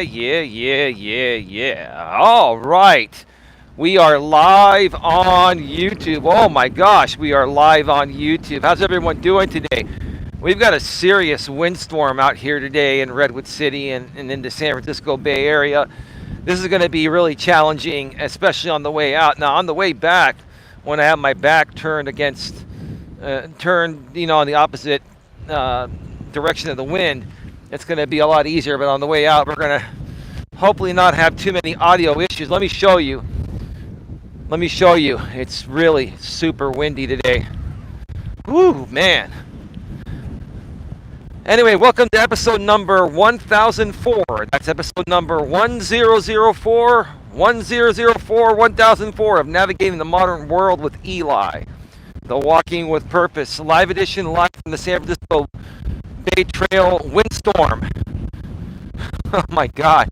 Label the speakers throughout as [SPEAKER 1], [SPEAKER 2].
[SPEAKER 1] Yeah. All right. We are live on YouTube. Oh my gosh, we are live on YouTube. How's everyone doing today? We've got a serious windstorm out here today in Redwood City and in the San Francisco Bay Area. This is going to be really challenging, especially on the way out. Now, on the way back, when I have my back turned on the opposite direction of the wind, it's going to be a lot easier. But on the way out, we're going to hopefully not have too many audio issues. Let me show you. It's really super windy today. Woo, man. Anyway, welcome to episode number 1004. That's episode number 1004 of Navigating the Modern World with Eli. The Walking with Purpose live edition, live from the San Francisco Bay Trail windstorm. Oh my God.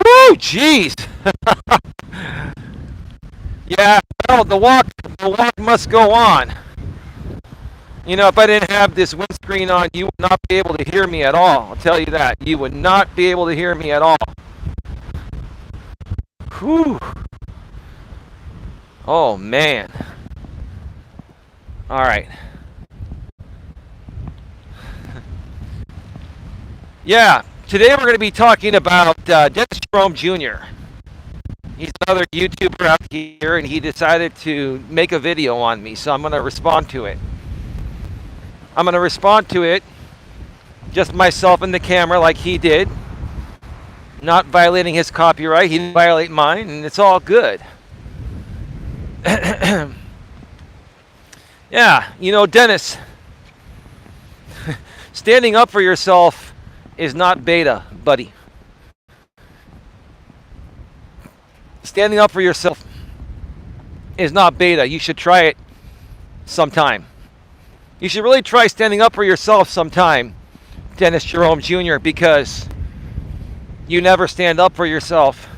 [SPEAKER 1] Woo, jeez. Yeah, well, the walk must go on. You know, if I didn't have this windscreen on, you would not be able to hear me at all. I'll tell you that. You would not be able to hear me at all. Whew. Oh, man. All right. Yeah, today we're going to be talking about Dennis Jerome Jr. He's another YouTuber out here, and he decided to make a video on me, so I'm going to respond to it. Just myself and the camera like he did. Not violating his copyright. He didn't violate mine, and it's all good. Yeah, you know, Dennis, standing up for yourself is not beta, buddy. Standing up for yourself is not beta. You should try it sometime. You should really try standing up for yourself sometime, Dennis Jerome Jr., because you never stand up for yourself.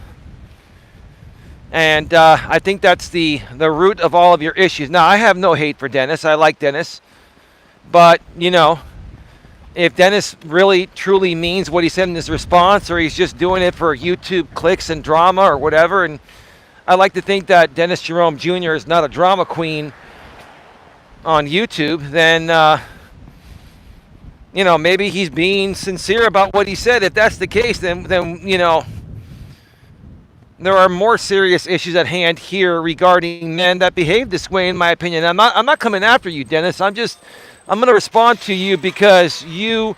[SPEAKER 1] And I think that's the root of all of your issues. Now, I have no hate for Dennis. I like Dennis. But, you know, if Dennis really, truly means what he said in his response, or he's just doing it for YouTube clicks and drama or whatever, and I like to think that Dennis Jerome Jr. is not a drama queen on YouTube, then, you know, maybe he's being sincere about what he said. If that's the case, then you know, there are more serious issues at hand here regarding men that behave this way, in my opinion. I'm not coming after you, Dennis. I'm going to respond to you because you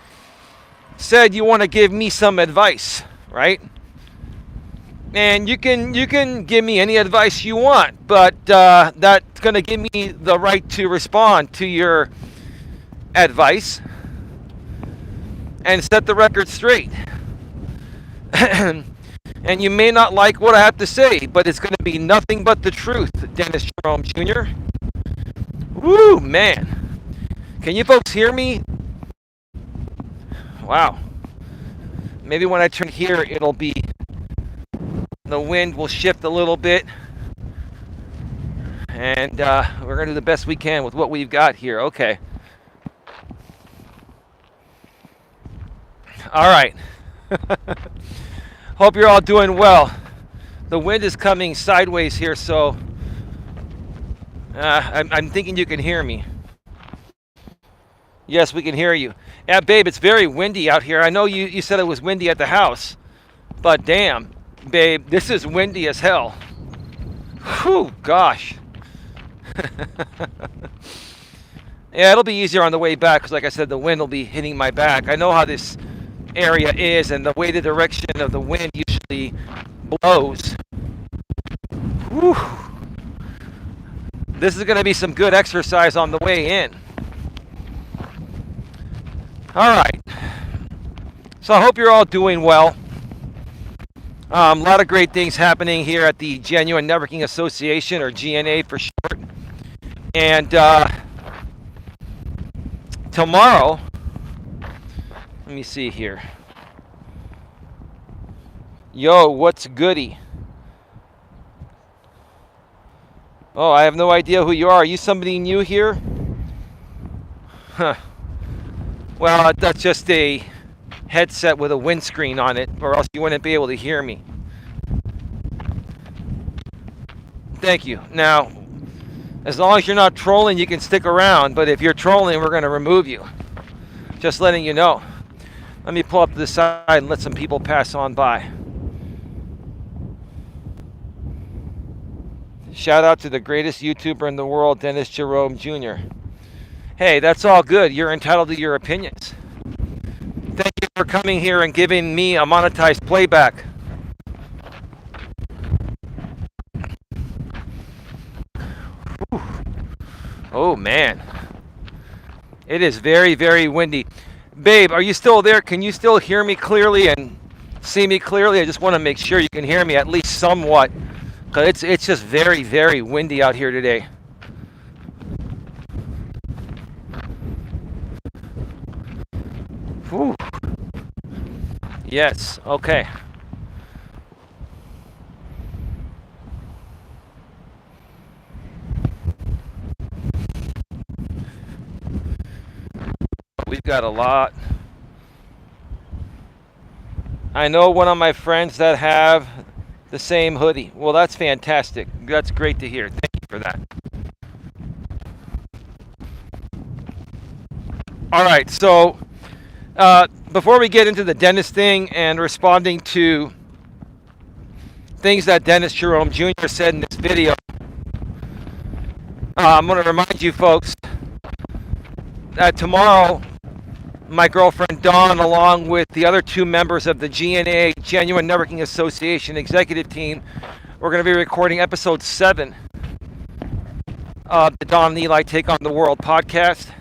[SPEAKER 1] said you want to give me some advice, right? And you can give me any advice you want, but that's going to give me the right to respond to your advice and set the record straight. And you may not like what I have to say, but it's going to be nothing but the truth, Dennis Jerome Jr. Woo, man. Can you folks hear me? Wow. Maybe when I turn here, the wind will shift a little bit. And we're going to do the best we can with what we've got here. Okay. All right. Hope you're all doing well. The wind is coming sideways here, so I'm thinking you can hear me. Yes, we can hear you. Yeah, babe, it's very windy out here. I know you said it was windy at the house, but damn, babe, this is windy as hell. Whew, gosh. Yeah, it'll be easier on the way back because, like I said, the wind will be hitting my back. I know how this area is and the way the direction of the wind usually blows. Whew. This is going to be some good exercise on the way in. All right. So I hope you're all doing well. A lot of great things happening here at the Genuine Networking Association, or GNA for short. And tomorrow, let me see here. Yo, what's goody? Oh, I have no idea who you are. Are you somebody new here? Huh. Well, that's just a headset with a windscreen on it, or else you wouldn't be able to hear me. Thank you. Now, as long as you're not trolling, you can stick around, but if you're trolling, we're going to remove you. Just letting you know. Let me pull up to the side and let some people pass on by. Shout out to the greatest YouTuber in the world, Dennis Jerome Jr. Hey, that's all good. You're entitled to your opinions. Thank you for coming here and giving me a monetized playback. Whew. Oh, man. It is very, very windy. Babe, are you still there? Can you still hear me clearly and see me clearly? I just want to make sure you can hear me at least somewhat. Because it's just very, very windy out here today. Whew. Yes, okay. We've got a lot. I know one of my friends that have the same hoodie. Well, that's fantastic. That's great to hear. Thank you for that. All right, so before we get into the Dennis thing and responding to things that Dennis Jerome Jr. said in this video, I'm going to remind you folks that tomorrow my girlfriend Dawn, along with the other two members of the GNA, Genuine Networking Association executive team, we're going to be recording episode 7 of the Don and Eli Take on the World podcast.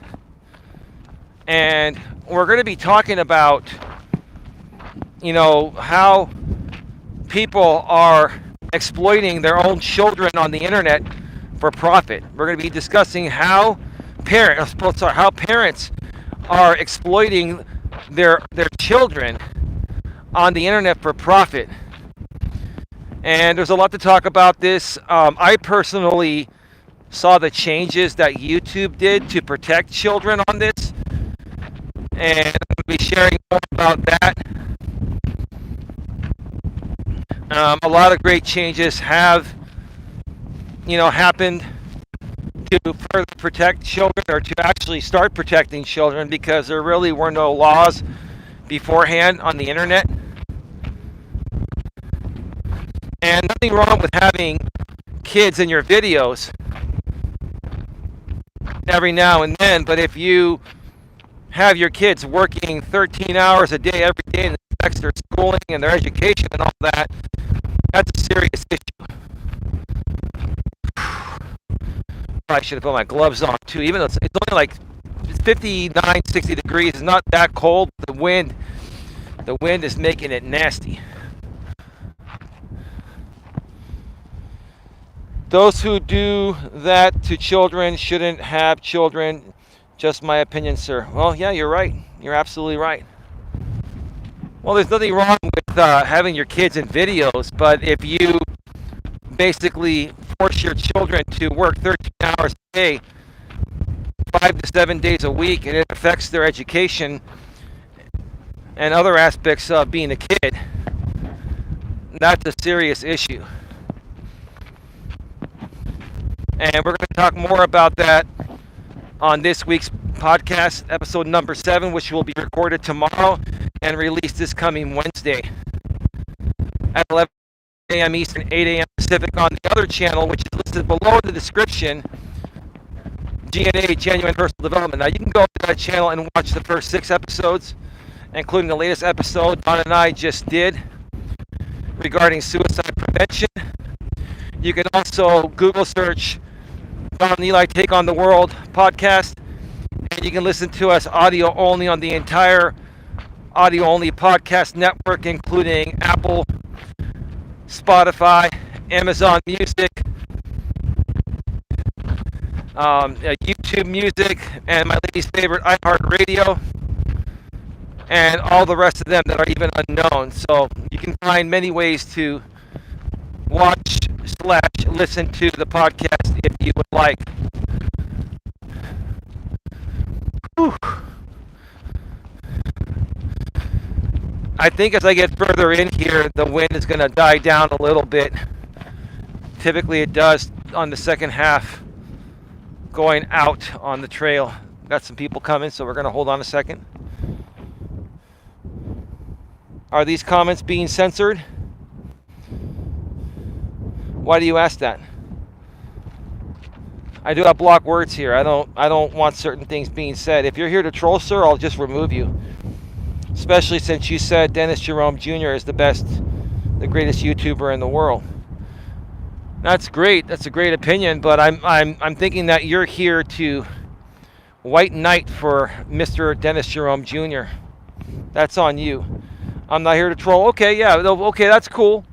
[SPEAKER 1] And we're going to be talking about, how people are exploiting their own children on the internet for profit. We're going to be discussing how parents are exploiting their children on the internet for profit. And there's a lot to talk about this. I personally saw the changes that YouTube did to protect children on this, and I'm going to be sharing more about that. A lot of great changes have happened to further protect children, or to actually start protecting children, because there really were no laws beforehand on the internet. And nothing wrong with having kids in your videos every now and then, but if you have your kids working 13 hours a day every day and it affects their schooling and their education and all that, that's a serious issue. I should have put my gloves on too, even though it's only like 59, 60 degrees. It's not that cold. The wind is making it nasty. Those who do that to children shouldn't have children. Just my opinion, sir. Well, yeah, you're right. You're absolutely right. Well, there's nothing wrong with having your kids in videos, but if you basically force your children to work 13 hours a day, 5 to 7 days a week, and it affects their education and other aspects of being a kid, that's a serious issue. And we're going to talk more about that on this week's podcast, episode number 7, which will be recorded tomorrow and released this coming Wednesday at 11 a.m. Eastern, 8 a.m. Pacific on the other channel, which is listed below the description, GNA, Genuine Personal Development. Now, you can go to that channel and watch the first 6 episodes, including the latest episode Don and I just did regarding suicide prevention. You can also Google search Don and Eli Take on the World podcast, and you can listen to us audio only on the entire audio only podcast network, including Apple, Spotify, Amazon Music, YouTube Music, and my lady's favorite, iHeartRadio, and all the rest of them that are even unknown. So you can find many ways to watch/listen to the podcast if you would like. Whew. I think as I get further in here, the wind is going to die down a little bit. Typically it does on the second half going out on the trail. Got some people coming, so we're going to hold on a second. Are these comments being censored? Why do you ask that? I do have block words here. I don't want certain things being said. If you're here to troll, sir, I'll just remove you. Especially since you said Dennis Jerome Jr. is the greatest YouTuber in the world. That's great. That's a great opinion, but I'm thinking that you're here to white knight for Mr. Dennis Jerome Jr. That's on you. I'm not here to troll. Okay, yeah, okay, that's cool.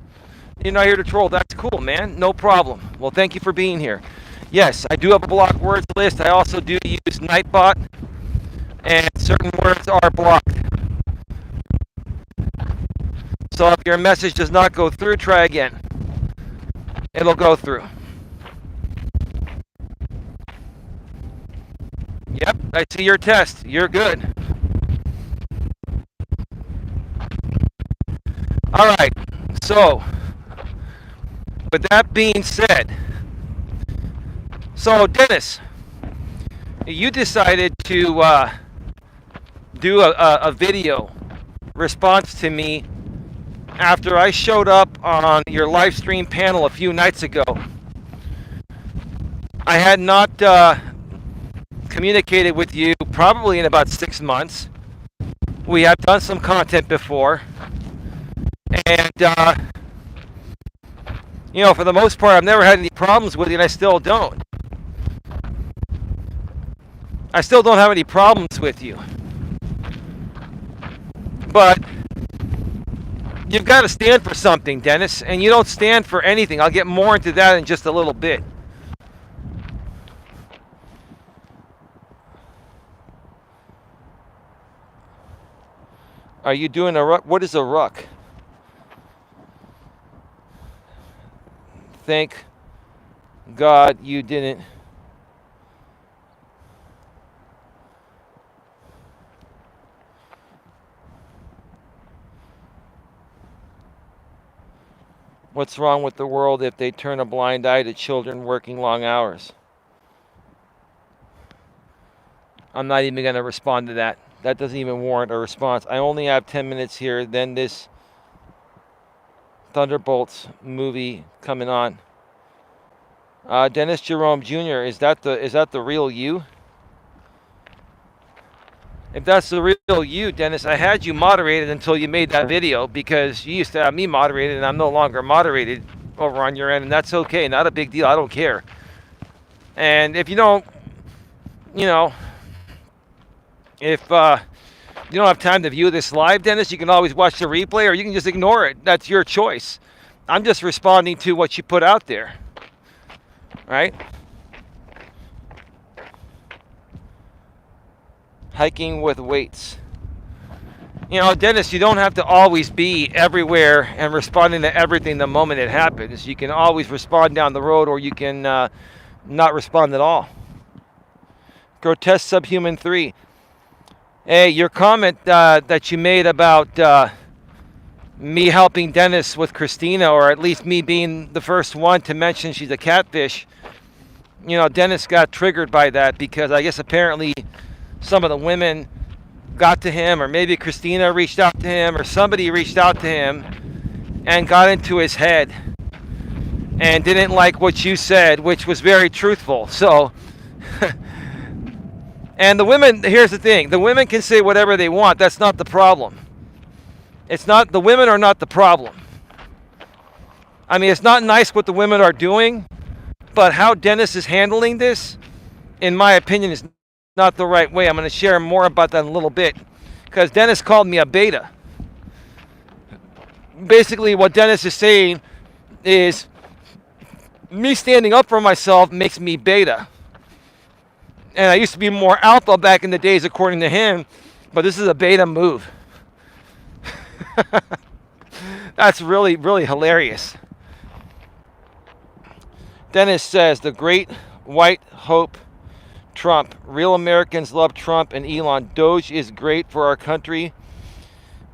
[SPEAKER 1] You're not here to troll. That's cool, man. No problem. Well, thank you for being here. Yes, I do have a blocked words list. I also do use Nightbot, and certain words are blocked. So if your message does not go through, try again. It'll go through. Yep, I see your test. You're good. All right, so with that being said, so Dennis, you decided to do a video response to me after I showed up on your live stream panel a few nights ago. I had not communicated with you probably in about 6 months. We have done some content before, and you know, for the most part, I've never had any problems with you, and I still don't. I still don't have any problems with you. But you've got to stand for something, Dennis, and you don't stand for anything. I'll get more into that in just a little bit. Are you doing a ruck? What is a ruck? Thank God you didn't. What's wrong with the world if they turn a blind eye to children working long hours? I'm not even going to respond to that. That doesn't even warrant a response. I only have 10 minutes here, then this Thunderbolts movie coming on. Dennis Jerome Jr., is that the real you? If that's the real you, Dennis, I had you moderated until you made that video, because you used to have me moderated and I'm no longer moderated over on your end, and that's okay. Not a big deal. I don't care. And if you don't, you know, if you don't have time to view this live, Dennis, you can always watch the replay, or you can just ignore it. That's your choice. I'm just responding to what you put out there. Right? Hiking with weights. You know, Dennis, you don't have to always be everywhere and responding to everything the moment it happens. You can always respond down the road, or you can not respond at all. Grotesque Subhuman 3. Hey, your comment that you made about me helping Dennis with Christina, or at least me being the first one to mention she's a catfish, you know, Dennis got triggered by that, because I guess apparently some of the women got to him, or maybe Christina reached out to him, or somebody reached out to him and got into his head and didn't like what you said, which was very truthful. So and the women, here's the thing, the women can say whatever they want. That's not the problem. It's not, the women are not the problem. I mean, it's not nice what the women are doing, but how Dennis is handling this, in my opinion, is not the right way. I'm going to share more about that in a little bit, because Dennis called me a beta. Basically, what Dennis is saying is, me standing up for myself makes me beta. And I used to be more alpha back in the days, according to him, but this is a beta move. That's really, really hilarious. Dennis says, the great white hope Trump. Real Americans love Trump and Elon. Doge is great for our country.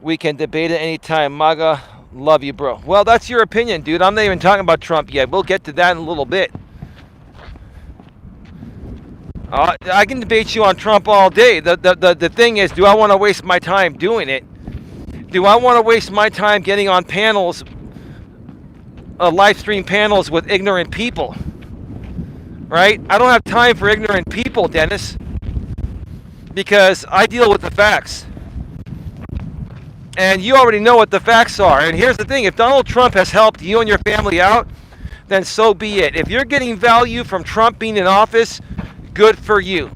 [SPEAKER 1] We can debate it anytime. MAGA, love you, bro. Well, that's your opinion, dude. I'm not even talking about Trump yet. We'll get to that in a little bit. I can debate you on Trump all day. The thing is, do I want to waste my time doing it? Do I want to waste my time getting on panels, live stream panels with ignorant people? Right? I don't have time for ignorant people, Dennis, because I deal with the facts. And you already know what the facts are. And here's the thing. If Donald Trump has helped you and your family out, then so be it. If you're getting value from Trump being in office, good for you.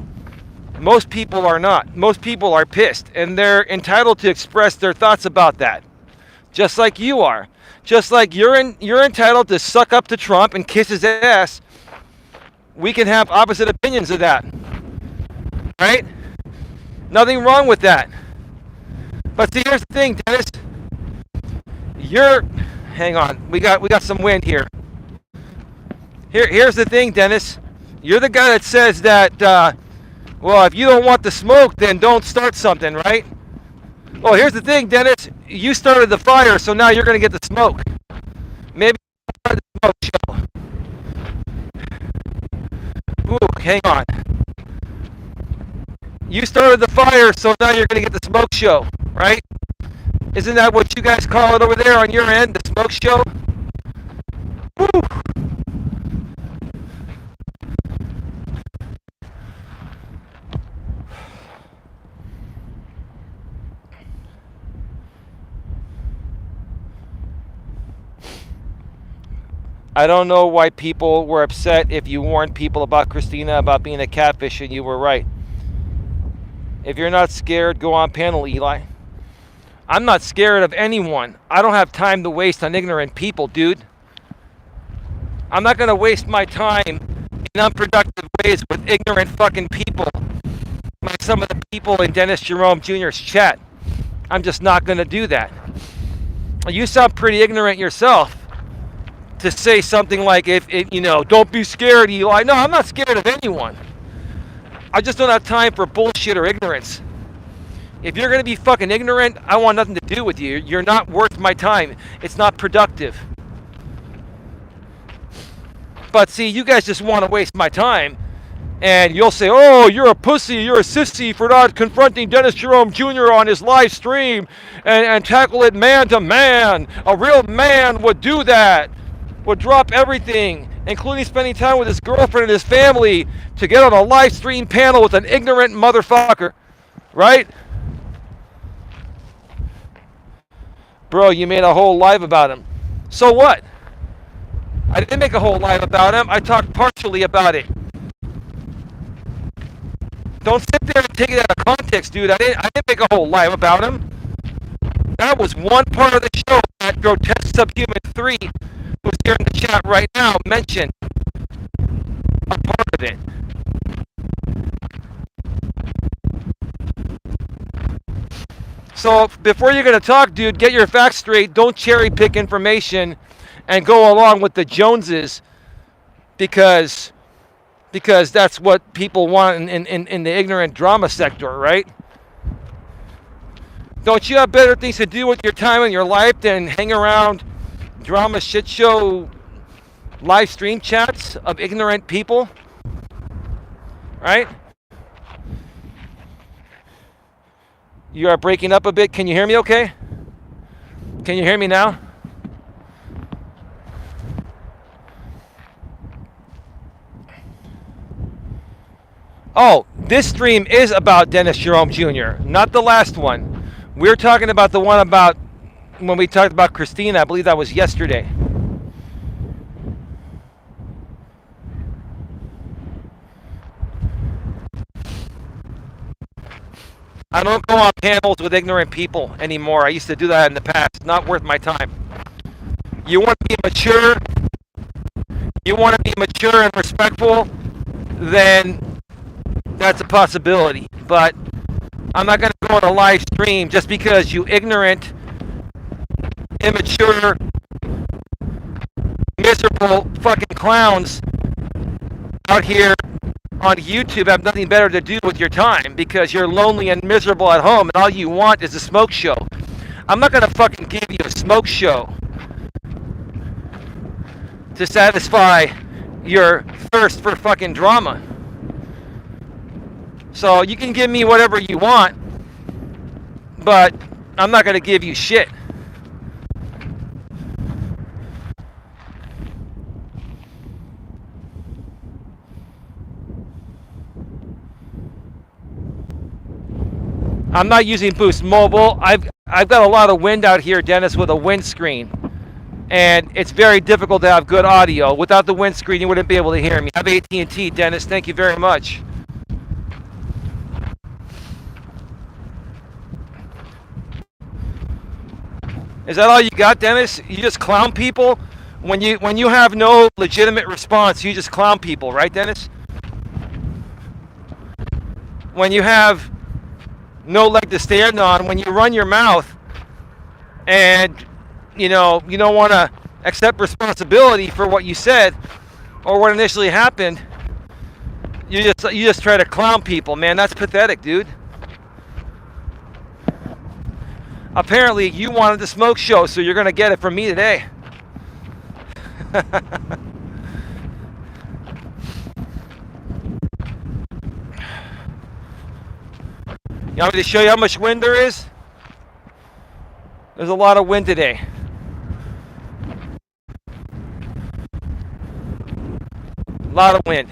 [SPEAKER 1] Most people are not. Most people are pissed, and they're entitled to express their thoughts about that. Just like you are. Just like you're entitled to suck up to Trump and kiss his ass. We can have opposite opinions of that. Right? Nothing wrong with that. But see, here's the thing, Dennis. Hang on. We got some wind here. Here's the thing, Dennis. You're the guy that says that, well, if you don't want the smoke, then don't start something, right? Well, here's the thing, Dennis. You started the fire, so now you're going to get the smoke. Maybe start the smoke show. Ooh, hang on. You started the fire, so now you're going to get the smoke show, right? Isn't that what you guys call it over there on your end, the smoke show? Woo! I don't know why people were upset if you warned people about Christina about being a catfish, and you were right. If you're not scared, go on panel, Eli. I'm not scared of anyone. I don't have time to waste on ignorant people, dude. I'm not going to waste my time in unproductive ways with ignorant fucking people, like some of the people in Dennis Jerome Jr.'s chat. I'm just not going to do that. You sound pretty ignorant yourself to say something like, don't be scared, Eli. No, I'm not scared of anyone. I just don't have time for bullshit or ignorance. If you're going to be fucking ignorant, I want nothing to do with you. You're not worth my time. It's not productive. But see, you guys just want to waste my time. And you'll say, oh, you're a pussy, you're a sissy for not confronting Dennis Jerome Jr. on his live stream and tackle it man to man. A real man would do that. Would drop everything, including spending time with his girlfriend and his family, to get on a live stream panel with an ignorant motherfucker. Right? Bro, you made a whole live about him. So what? I didn't make a whole live about him. I talked partially about it. Don't sit there and take it out of context, dude. I didn't make a whole live about him. That was one part of the show that Grotesque Subhuman 3, who's here in the chat right now, mentioned a part of it. So before you're going to talk, dude, get your facts straight. Don't cherry pick information and go along with the Joneses because that's what people want in the ignorant drama sector, right? Don't you have better things to do with your time and your life than hang around drama shit show live stream chats of ignorant people? Right? You are breaking up a bit. Can you hear me okay? Can you hear me now? Oh, this stream is about Dennis Jerome Jr., not the last one. We're talking about the one about when we talked about Christina. I believe that was yesterday. I don't go on panels with ignorant people anymore. I used to do that in the past. Not worth my time. You want to be mature? You want to be mature and respectful? Then that's a possibility. But I'm not going to go on a live stream just because you ignorant, immature, miserable fucking clowns out here on YouTube have nothing better to do with your time because you're lonely and miserable at home and all you want is a smoke show. I'm not gonna fucking give you a smoke show to satisfy your thirst for fucking drama. So you can give me whatever you want, but I'm not gonna give you shit. I'm not using Boost Mobile. I've got a lot of wind out here, Dennis, with a windscreen. And it's very difficult to have good audio. Without the windscreen, you wouldn't be able to hear me. I have AT&T, Dennis. Thank you very much. Is that all you got, Dennis? You just clown people? When you have no legitimate response, you just clown people, right, Dennis? When you have no leg to stand on, when you run your mouth and you don't want to accept responsibility for what you said or what initially happened, you just try to clown people, man. That's pathetic, dude. Apparently you wanted the smoke show, so you're gonna get it from me today. You want me to show you how much wind there is? There's a lot of wind today. A lot of wind.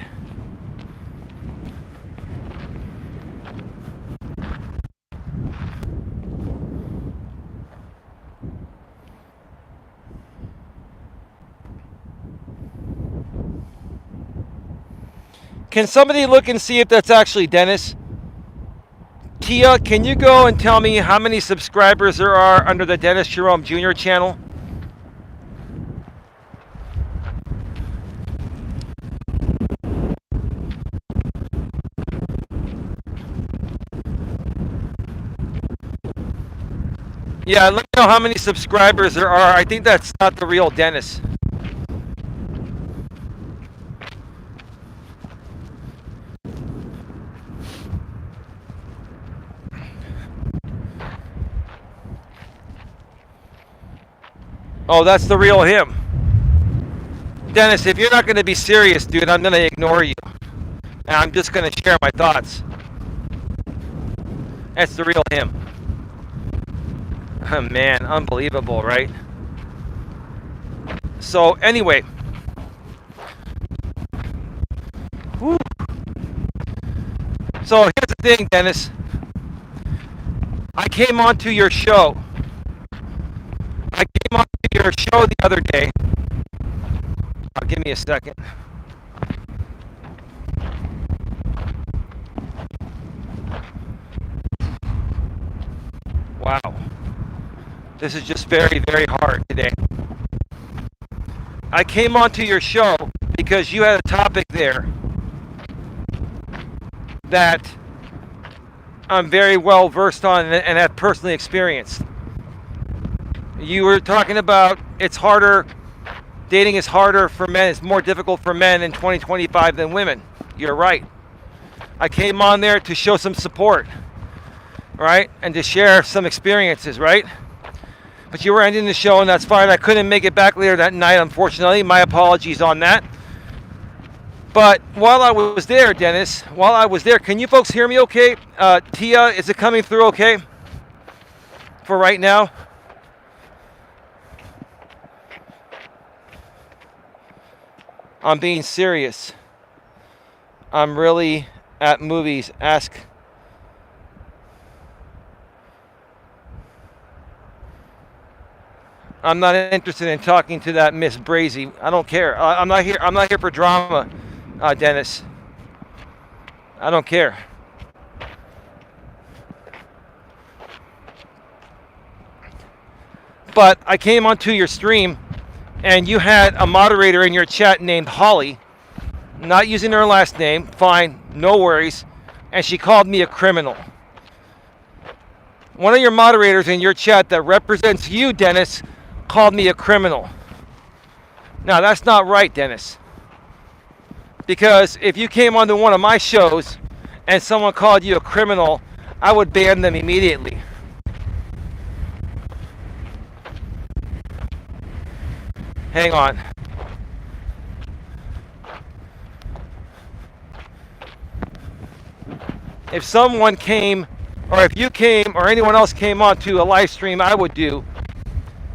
[SPEAKER 1] Can somebody look and see if that's actually Dennis? Tia, can you go and tell me how many subscribers there are under the Dennis Jerome Jr. channel? Yeah, let me know how many subscribers there are. I think that's not the real Dennis. Oh, that's the real him. Dennis, if you're not going to be serious, dude, I'm going to ignore you. And I'm just going to share my thoughts. That's the real him. Oh, man, unbelievable, right? So, anyway. Whew. So, here's the thing, Dennis. I came onto your show. Your show the other day. Give me a second. Wow. This is just very, very hard today. I came onto your show because you had a topic there that I'm very well versed on and have personally experienced. You were talking about dating is harder for men, it's more difficult for men in 2025 than women. You're right. I came on there to show some support, right? And to share some experiences, right? But you were ending the show, and that's fine. I couldn't make it back later that night, unfortunately. My apologies on that. But while I was there, Dennis, can you folks hear me okay? Tia, is it coming through okay for right now? I'm being serious. I'm really at movies. I'm not interested in talking to that Miss Brazy. I don't care. I'm not here for drama, Dennis. I don't care. But I came onto your stream, and you had a moderator in your chat named Holly, not using her last name, fine, no worries, and she called me a criminal. One of your moderators in your chat that represents you, Dennis, called me a criminal. Now, that's not right, Dennis. Because if you came onto one of my shows and someone called you a criminal, I would ban them immediately. Hang on. If someone came, or if you came, or anyone else came on to a live stream I would do,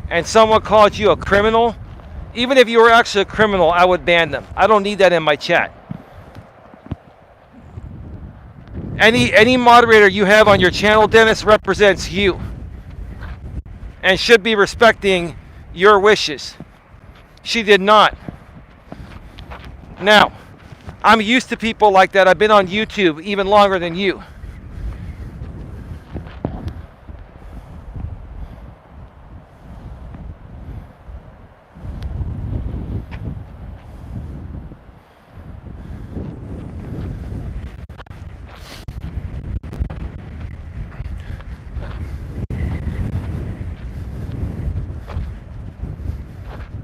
[SPEAKER 1] and someone called you a criminal, even if you were actually a criminal, I would ban them. I don't need that in my chat. Any moderator you have on your channel, Dennis, represents you and should be respecting your wishes. She did not. Now, I'm used to people like that. I've been on YouTube even longer than you.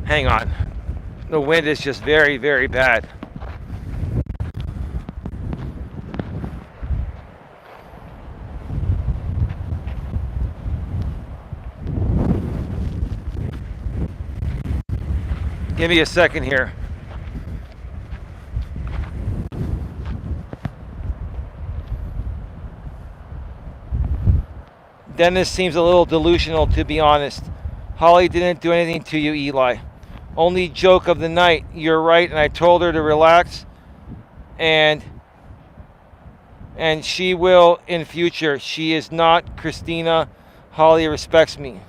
[SPEAKER 1] Hang on. The wind is just very, very bad. Give me a second here. Dennis seems a little delusional, to be honest. Holly didn't do anything to you, Eli. Only joke of the night. You're right, and I told her to relax, and she will in future. She is not Christina. Holly respects me.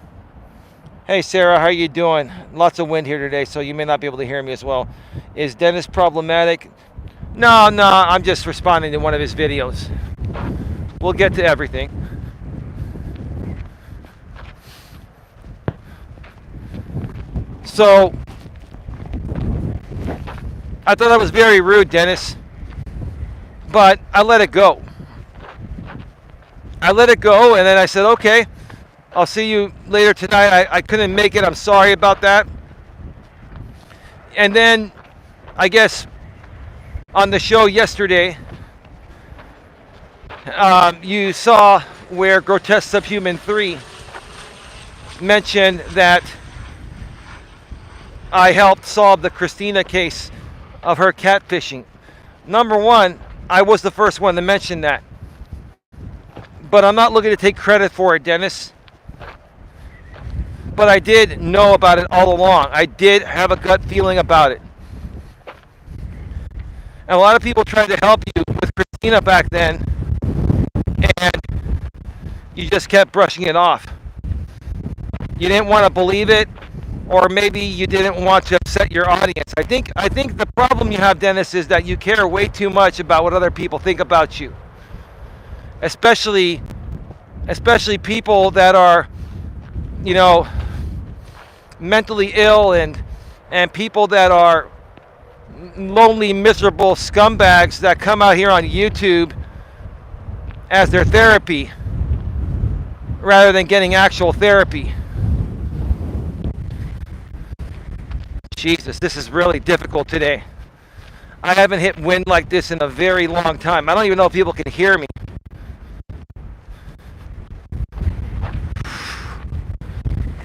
[SPEAKER 1] Hey Sarah, how you doing? Lots of wind here today, so you may not be able to hear me as well. Is Dennis problematic? No, I'm just responding to one of his videos. We'll get to everything. So, I thought that was very rude, Dennis, but I let it go. I let it go, and then I said, okay, I'll see you later tonight. I couldn't make it. I'm sorry about that. And then, I guess, on the show yesterday, you saw where Grotesque Subhuman 3 mentioned that I helped solve the Christina case of her catfishing. Number one, I was the first one to mention that. But I'm not looking to take credit for it, Dennis. But I did know about it all along. I did have a gut feeling about it. And a lot of people tried to help you with Christina back then, and you just kept brushing it off. You didn't want to believe it, or maybe you didn't want to upset your audience. I think the problem you have, Dennis, is that you care way too much about what other people think about you. Especially people that are, mentally ill and people that are lonely, miserable scumbags that come out here on YouTube as their therapy rather than getting actual therapy. Jesus, this is really difficult today. I haven't hit wind like this in a very long time. I don't even know if people can hear me.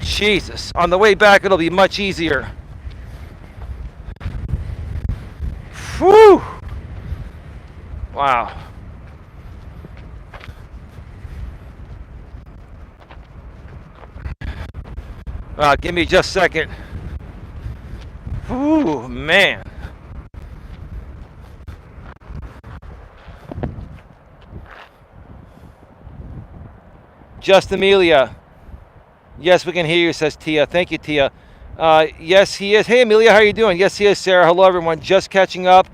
[SPEAKER 1] Jesus, on the way back it'll be much easier. Whew! Wow. Give me just a second. Ooh, man. Just Amelia. Yes, we can hear you, says Tia. Thank you, Tia. Yes, he is. Hey, Amelia, how are you doing? Yes, he is, Sarah. Hello, everyone. Just catching up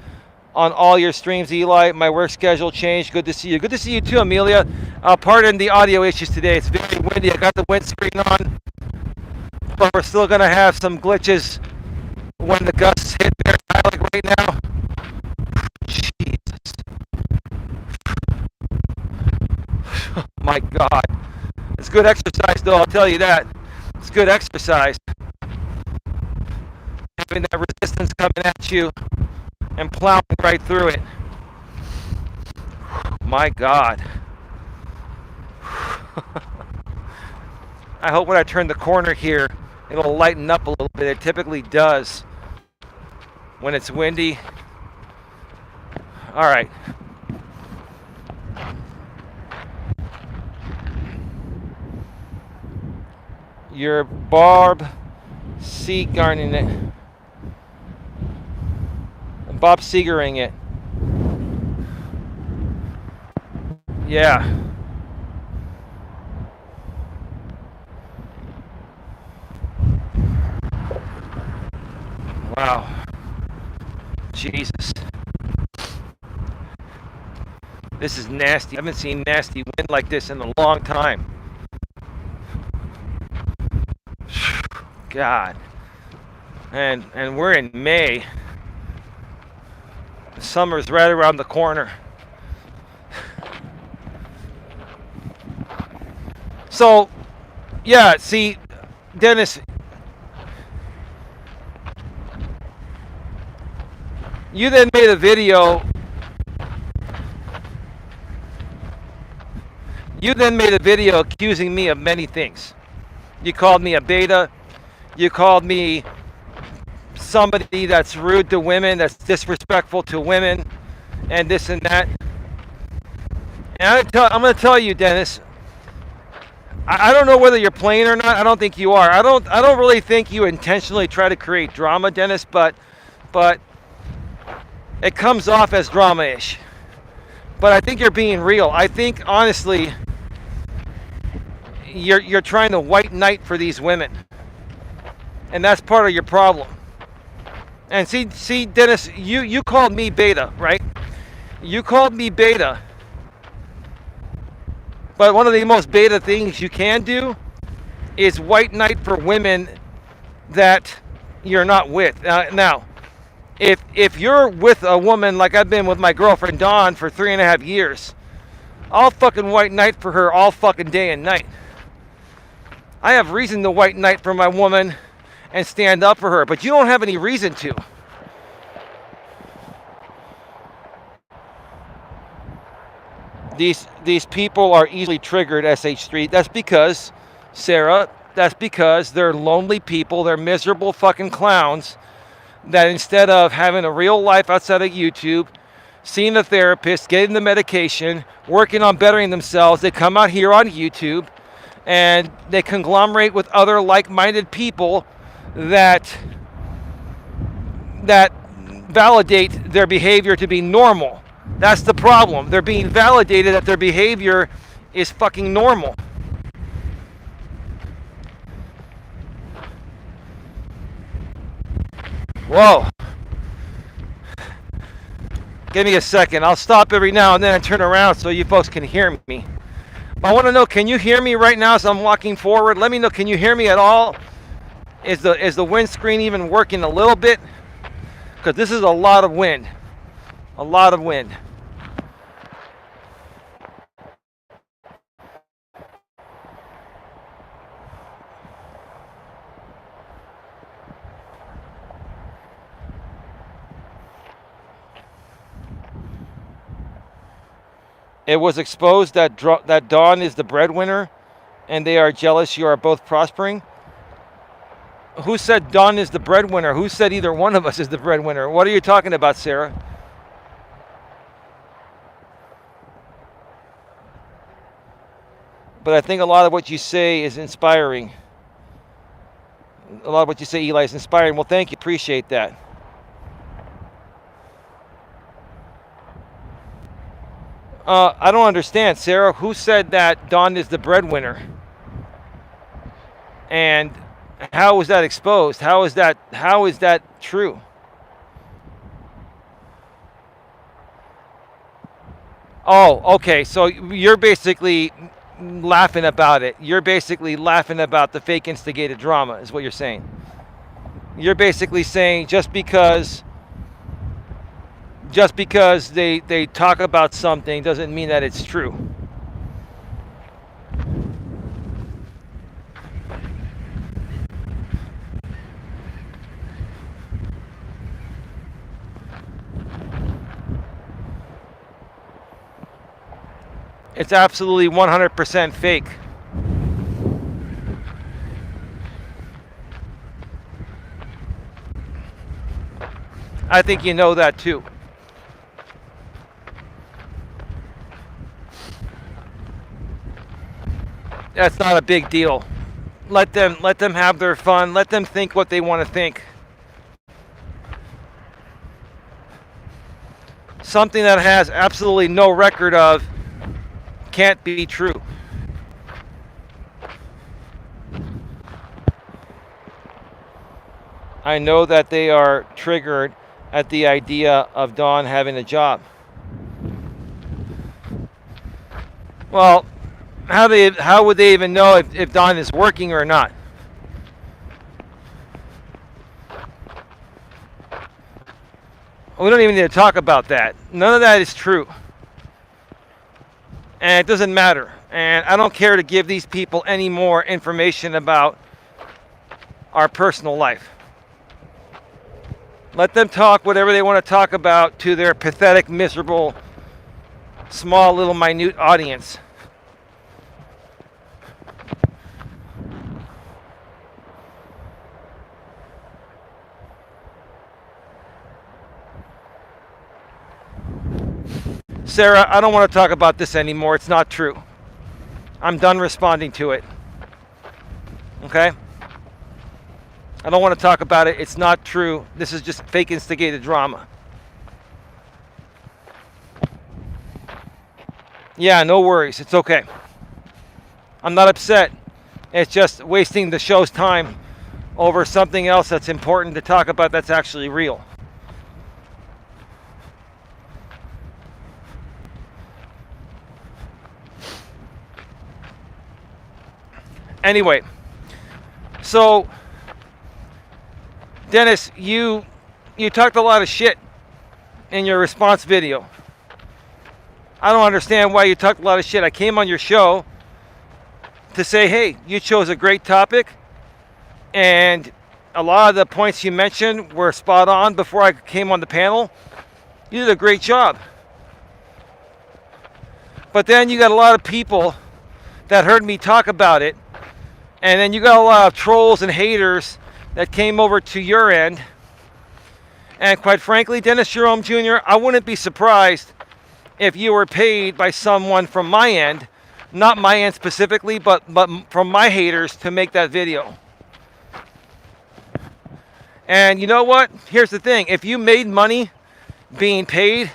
[SPEAKER 1] on all your streams, Eli. My work schedule changed. Good to see you. Good to see you, too, Amelia. Pardon the audio issues today. It's very windy. I got the windscreen on, but we're still going to have some glitches when the gusts hit very high, like right now. Jesus. Oh, my God. It's good exercise, though, I'll tell you that. It's good exercise. Having that resistance coming at you and plowing right through it. My God. I hope when I turn the corner here, It'll lighten up a little bit. It typically does when it's windy. All right. Your Bob Seagarning it. Bob Seagering it. Yeah. Wow. Jesus. This is nasty. I haven't seen nasty wind like this in a long time. God. And we're in May. Summer's right around the corner. So, yeah, see, Dennis, you then made a video. You then made a video accusing me of many things. You called me a beta. You called me somebody that's rude to women, that's disrespectful to women, and this and that. And I'm going to tell you, Dennis, I don't know whether you're playing or not. I don't think you are. I don't really think you intentionally try to create drama, Dennis, but it comes off as drama-ish. But I think you're being real. I think, honestly, you're trying to white knight for these women. And that's part of your problem. And see, Dennis, you called me beta, right? You called me beta. But one of the most beta things you can do is white knight for women that you're not with. Now, if you're with a woman like I've been with my girlfriend Dawn for 3.5 years, I'll fucking white knight for her all fucking day and night. I have reason to white knight for my woman and stand up for her, but you don't have any reason to. These people are easily triggered, SH3. That's because, Sarah, that's because they're lonely people. They're miserable fucking clowns that instead of having a real life outside of YouTube, seeing a therapist, getting the medication, working on bettering themselves, they come out here on YouTube and they conglomerate with other like-minded people that validate their behavior to be normal. That's the problem. They're being validated that their behavior is fucking normal. Whoa. Give me a second. I'll stop every now and then and turn around so you folks can hear me. I want to know, can you hear me right now as I'm walking forward? Let me know, can you hear me at all? Is the windscreen even working a little bit? Because this is a lot of wind. A lot of wind. It was exposed that Dawn is the breadwinner and they are jealous you are both prospering. Who said Dawn is the breadwinner? Who said either one of us is the breadwinner? What are you talking about, Sarah? But I think a lot of what you say is inspiring. A lot of what you say, Eli, is inspiring. Well, thank you. Appreciate that. I don't understand, Sarah. Who said that Dawn is the breadwinner? And how was that exposed? How is that true? Oh, okay. So you're basically laughing about it. You're basically laughing about the fake instigated drama, is what you're saying. You're basically saying just because they talk about something doesn't mean that it's true. It's absolutely 100% fake. I think you know that too. That's not a big deal. Let them have their fun. Let them think what they want to think. Something that has absolutely no record of can't be true. I know that they are triggered at the idea of Dawn having a job. Well, how would they even know if Dawn is working or not? We don't even need to talk about that. None of that is true. And it doesn't matter. And I don't care to give these people any more information about our personal life. Let them talk whatever they want to talk about to their pathetic, miserable, small, little, minute audience. Sarah, I don't want to talk about this anymore. It's not true. I'm done responding to it. Okay? I don't want to talk about it. It's not true. This is just fake instigated drama. Yeah, no worries. It's okay. I'm not upset. It's just wasting the show's time over something else that's important to talk about that's actually real. Anyway, so Dennis, you talked a lot of shit in your response video. I don't understand why you talked a lot of shit. I came on your show to say, hey, you chose a great topic, and a lot of the points you mentioned were spot on before I came on the panel. You did a great job. But then you got a lot of people that heard me talk about it, and then you got a lot of trolls and haters that came over to your end. And quite frankly, Dennis Jerome Jr., I wouldn't be surprised if you were paid by someone from my end, not my end specifically, but from my haters to make that video. And you know what? Here's the thing. If you made money being paid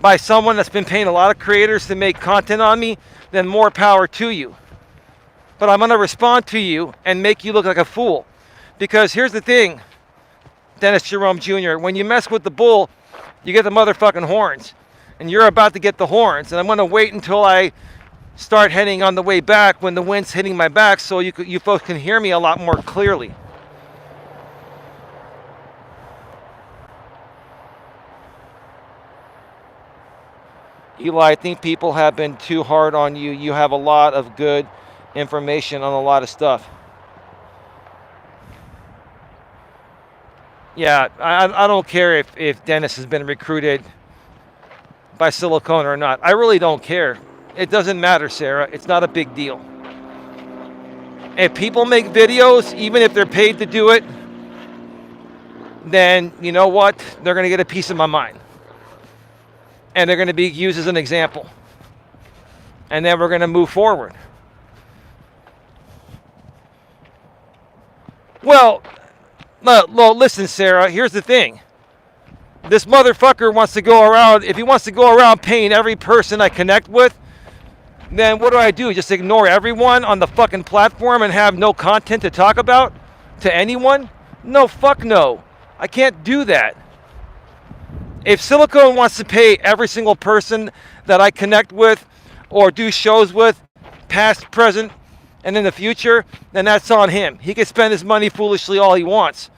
[SPEAKER 1] by someone that's been paying a lot of creators to make content on me, then more power to you. But I'm going to respond to you and make you look like a fool. Because here's the thing, Dennis Jerome Jr., when you mess with the bull, you get the motherfucking horns. And you're about to get the horns. And I'm going to wait until I start heading on the way back when the wind's hitting my back so you folks can hear me a lot more clearly. Eli, I think people have been too hard on you. You have a lot of good information on a lot of stuff. Yeah, I don't care if Dennis has been recruited by Silicone or not. I really don't care. It doesn't matter, Sarah. It's not a big deal. If people make videos, even if they're paid to do it, then you know what? They're going to get a piece of my mind. And they're going to be used as an example. And then we're going to move forward. Well, listen, Sarah, here's the thing. This motherfucker wants to go around, if he wants to go around paying every person I connect with, then what do? Just ignore everyone on the fucking platform and have no content to talk about to anyone? No, fuck no. I can't do that. If Silicone wants to pay every single person that I connect with or do shows with, past, present, and in the future, then that's on him. He can spend his money foolishly all he wants.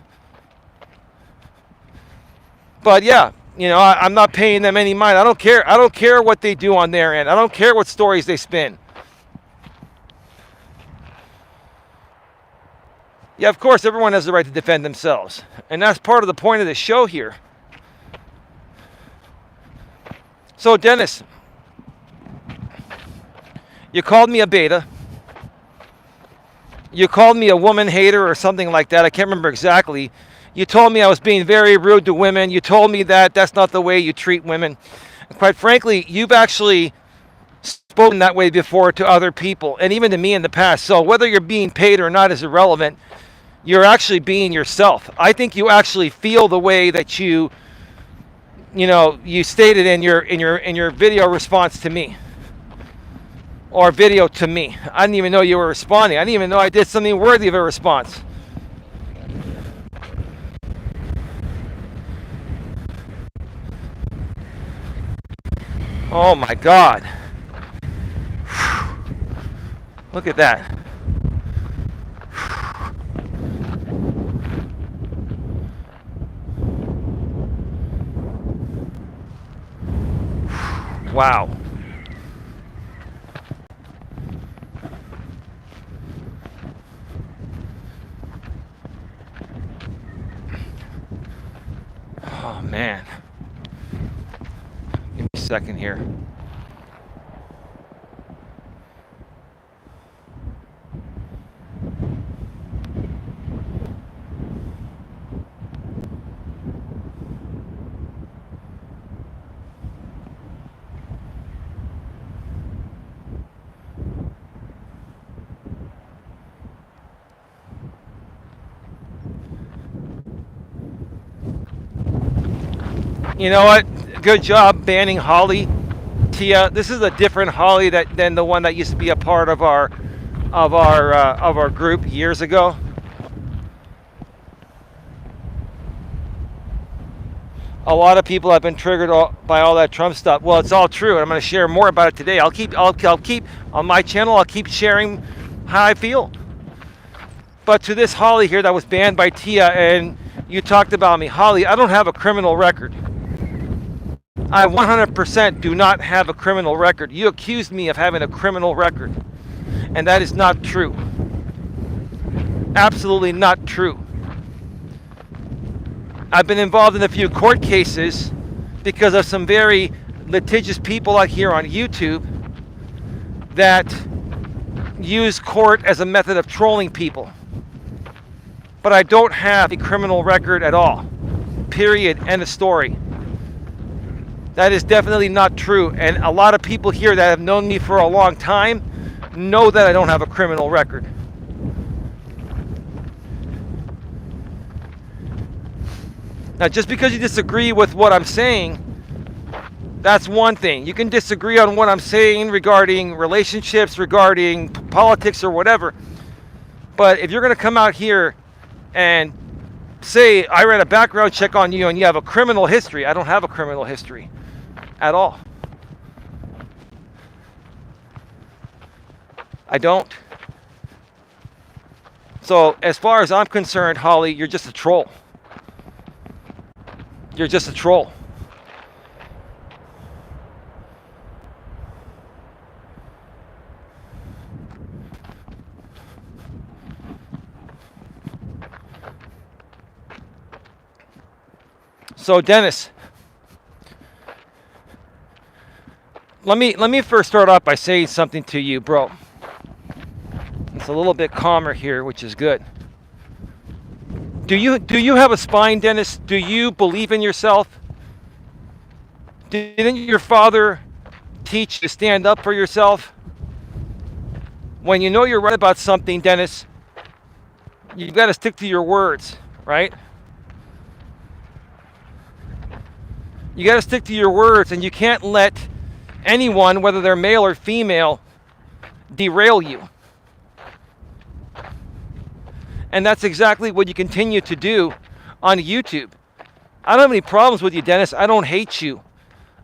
[SPEAKER 1] But yeah, you know, I'm not paying them any mind. I don't care. I don't care what they do on their end. I don't care what stories they spin. Yeah, of course, everyone has the right to defend themselves. And that's part of the point of the show here. So, Dennis, you called me a beta. You called me a woman hater or something like that. I can't remember exactly. You told me I was being very rude to women. You told me that that's not the way you treat women. And quite frankly, you've actually spoken that way before to other people and even to me in the past. So whether you're being paid or not is irrelevant. You're actually being yourself. I think you actually feel the way that you stated in your video response to me. Or video to me. I didn't even know you were responding. I didn't even know I did something worthy of a response. Oh my God. Look at that. Wow. Oh man. Give me a second here. You know what? Good job banning Holly, Tia. This is a different Holly than the one that used to be a part of our group years ago. A lot of people have been triggered by all that Trump stuff. Well, it's all true, and I'm going to share more about it today. I'll keep on my channel. I'll keep sharing how I feel. But to this Holly here that was banned by Tia, and you talked about me, Holly. I don't have a criminal record. I 100% do not have a criminal record. You accused me of having a criminal record, and that is not true. Absolutely not true. I've been involved in a few court cases because of some very litigious people out here on YouTube that use court as a method of trolling people. But I don't have a criminal record at all. Period. End of story. That is definitely not true. And a lot of people here that have known me for a long time know that I don't have a criminal record. Now, just because you disagree with what I'm saying, that's one thing. You can disagree on what I'm saying regarding relationships, regarding politics or whatever. But if you're going to come out here and say, I ran a background check on you and you have a criminal history, I don't have a criminal history at all. I don't. So as far as I'm concerned, Holly, you're just a troll. You're just a troll. So Dennis, let me first start off by saying something to you, bro. It's a little bit calmer here, which is good. Do you have a spine, Dennis? Do you believe in yourself? Didn't your father teach you to stand up for yourself? When you know you're right about something, Dennis, you've got to stick to your words, right? You got to stick to your words, and you can't let anyone, whether they're male or female, derail you. And that's exactly what you continue to do on YouTube. I don't have any problems with you, Dennis. I don't hate you.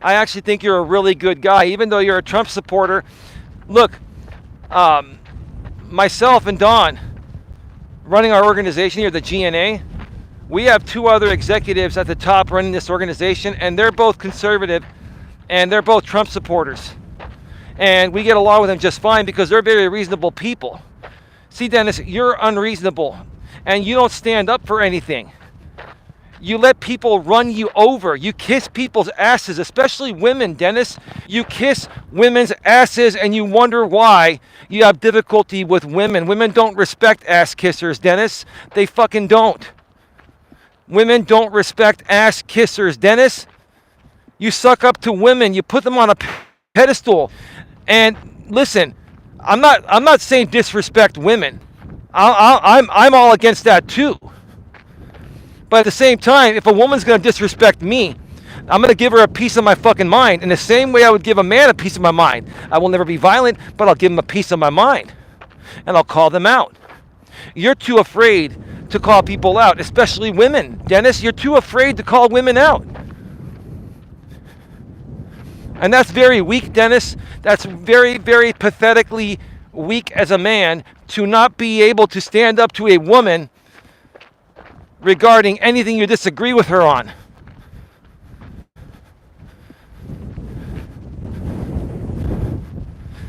[SPEAKER 1] I actually think you're a really good guy, even though you're a Trump supporter. Look, myself and Don, running our organization here, the GNA, we have two other executives at the top running this organization, and they're both conservative, and they're both Trump supporters. And we get along with them just fine because they're very reasonable people. See, Dennis, you're unreasonable, and you don't stand up for anything. You let people run you over. You kiss people's asses, especially women, Dennis. You kiss women's asses and you wonder why you have difficulty with women. Women don't respect ass kissers, Dennis. They fucking don't. Women don't respect ass kissers, Dennis. You suck up to women. You put them on a pedestal. And listen, I'm not saying disrespect women. I'm all against that too. But at the same time, if a woman's going to disrespect me, I'm going to give her a piece of my fucking mind in the same way I would give a man a piece of my mind. I will never be violent, but I'll give him a piece of my mind. And I'll call them out. You're too afraid to call people out, especially women. Dennis, you're too afraid to call women out. And that's very weak, Dennis. That's very, very pathetically weak as a man to not be able to stand up to a woman regarding anything you disagree with her on.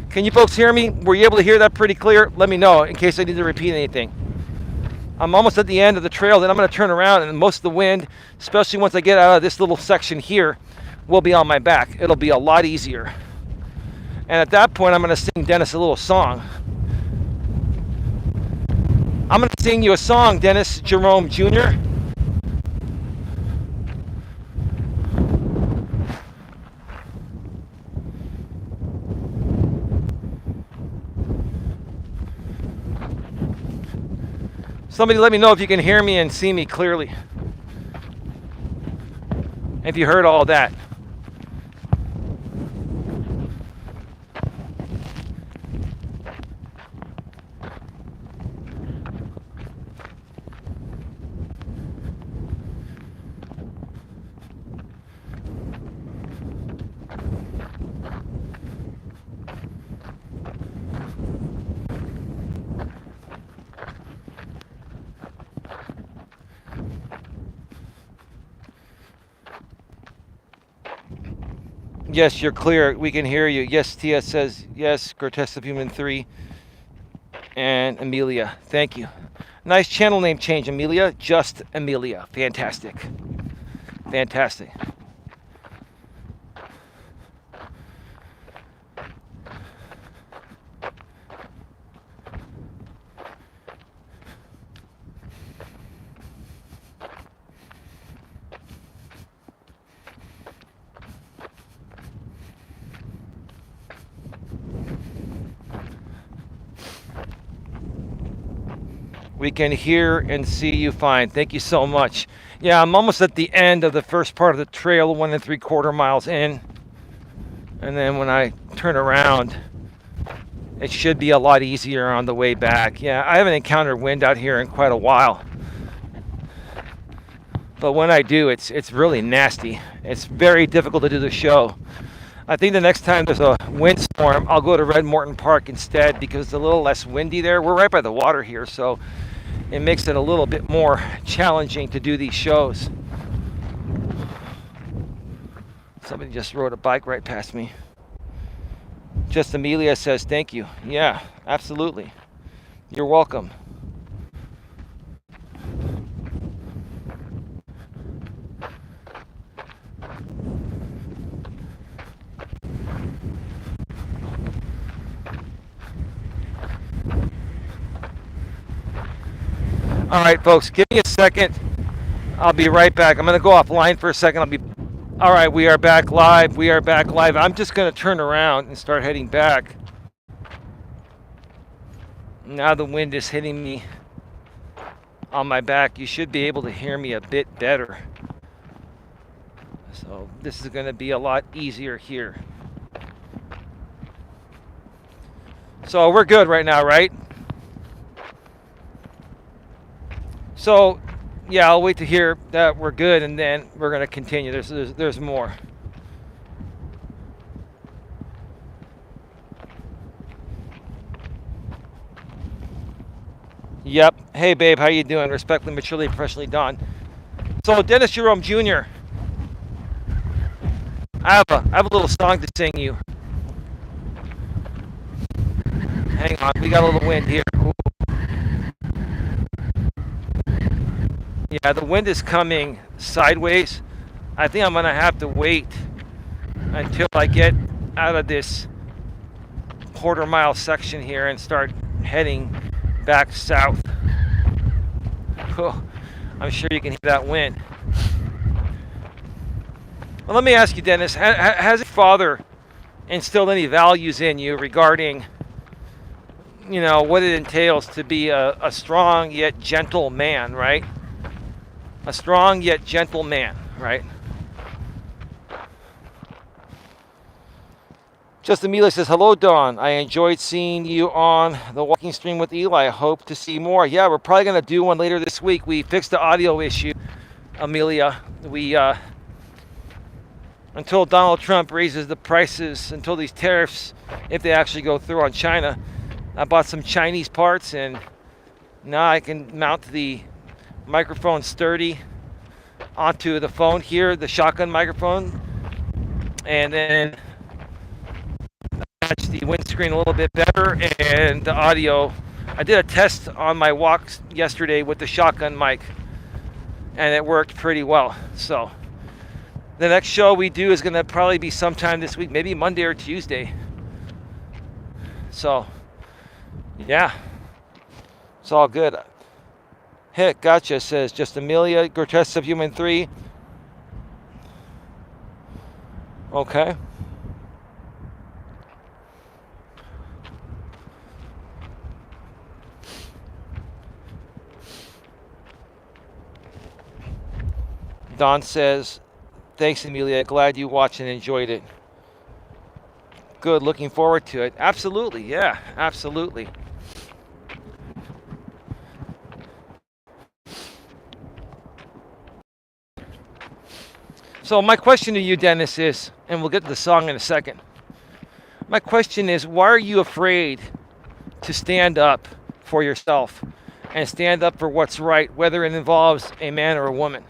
[SPEAKER 1] Can you folks hear me? Were you able to hear that pretty clear? Let me know in case I need to repeat anything. I'm almost at the end of the trail, then I'm going to turn around and most of the wind, especially once I get out of this little section here, will be on my back. It'll be a lot easier. And at that point, I'm going to sing Dennis a little song. I'm going to sing you a song, Dennis Jerome Jr. Somebody let me know if you can hear me and see me clearly. If you heard all that. Yes, you're clear. We can hear you. Yes, TS says yes. Grotesque of Human 3 and Amelia. Thank you. Nice channel name change, Amelia. Just Amelia. Fantastic. Fantastic. We can hear and see you fine. Thank you so much. Yeah, I'm almost at the end of the first part of the trail, 1 3/4 miles in. And then when I turn around, it should be a lot easier on the way back. Yeah, I haven't encountered wind out here in quite a while. But when I do, it's really nasty. It's very difficult to do the show. I think the next time there's a windstorm, I'll go to Red Morton Park instead because it's a little less windy there. We're right by the water here, so it makes it a little bit more challenging to do these shows. Somebody just rode a bike right past me. Just Amelia says thank you. Yeah, absolutely. You're welcome. All right, folks, give me a second. I'll be right back. I'm going to go offline for a second. All right, we are back live. We are back live. I'm just going to turn around and start heading back. Now the wind is hitting me on my back. You should be able to hear me a bit better. So this is going to be a lot easier here. So we're good right now, right? So, yeah, I'll wait to hear that we're good, and then we're going to continue. There's more. Yep. Hey, babe, how you doing? Respectfully, maturely, professionally, Don. So, Dennis Jerome Jr., I have a little song to sing you. Hang on, we got a little wind here. Ooh. Yeah, the wind is coming sideways. I think I'm gonna have to wait until I get out of this quarter mile section here and start heading back south. Oh, I'm sure you can hear that wind. Well, let me ask you, Dennis, has your father instilled any values in you regarding, what it entails to be a strong yet gentle man, right? A strong yet gentle man, right? Justin Melas says, hello, Dawn. I enjoyed seeing you on the walking stream with Eli. I hope to see more. Yeah, we're probably going to do one later this week. We fixed the audio issue, Amelia. Until Donald Trump raises the prices, until these tariffs, if they actually go through on China, I bought some Chinese parts, and now I can mount the microphone sturdy onto the phone here, the shotgun microphone, and then match the windscreen a little bit better, and the audio. I did a test on my walk yesterday with the shotgun mic, and it worked pretty well. So the next show we do is going to probably be sometime this week, maybe Monday or Tuesday. So yeah, it's all good. Heck, gotcha, says just Amelia. Grotesque Subhuman 3. Okay. Don says, thanks, Amelia. Glad you watched and enjoyed it. Good. Looking forward to it. Absolutely. Yeah, absolutely. So my question to you, Dennis, is, and we'll get to the song in a second. My question is, why are you afraid to stand up for yourself and stand up for what's right, whether it involves a man or a woman?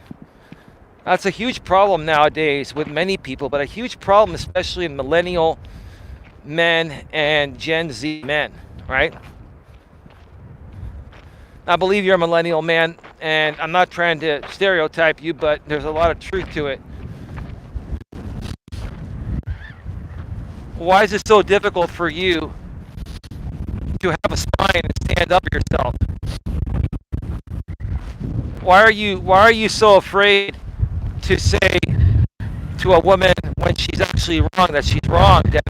[SPEAKER 1] That's a huge problem nowadays with many people, but a huge problem especially in millennial men and Gen Z men, right? I believe you're a millennial man, and I'm not trying to stereotype you, but there's a lot of truth to it. Why is it so difficult for you to have a spine and stand up for yourself? Why are you so afraid to say to a woman when she's actually wrong that she's wrong, Dennis?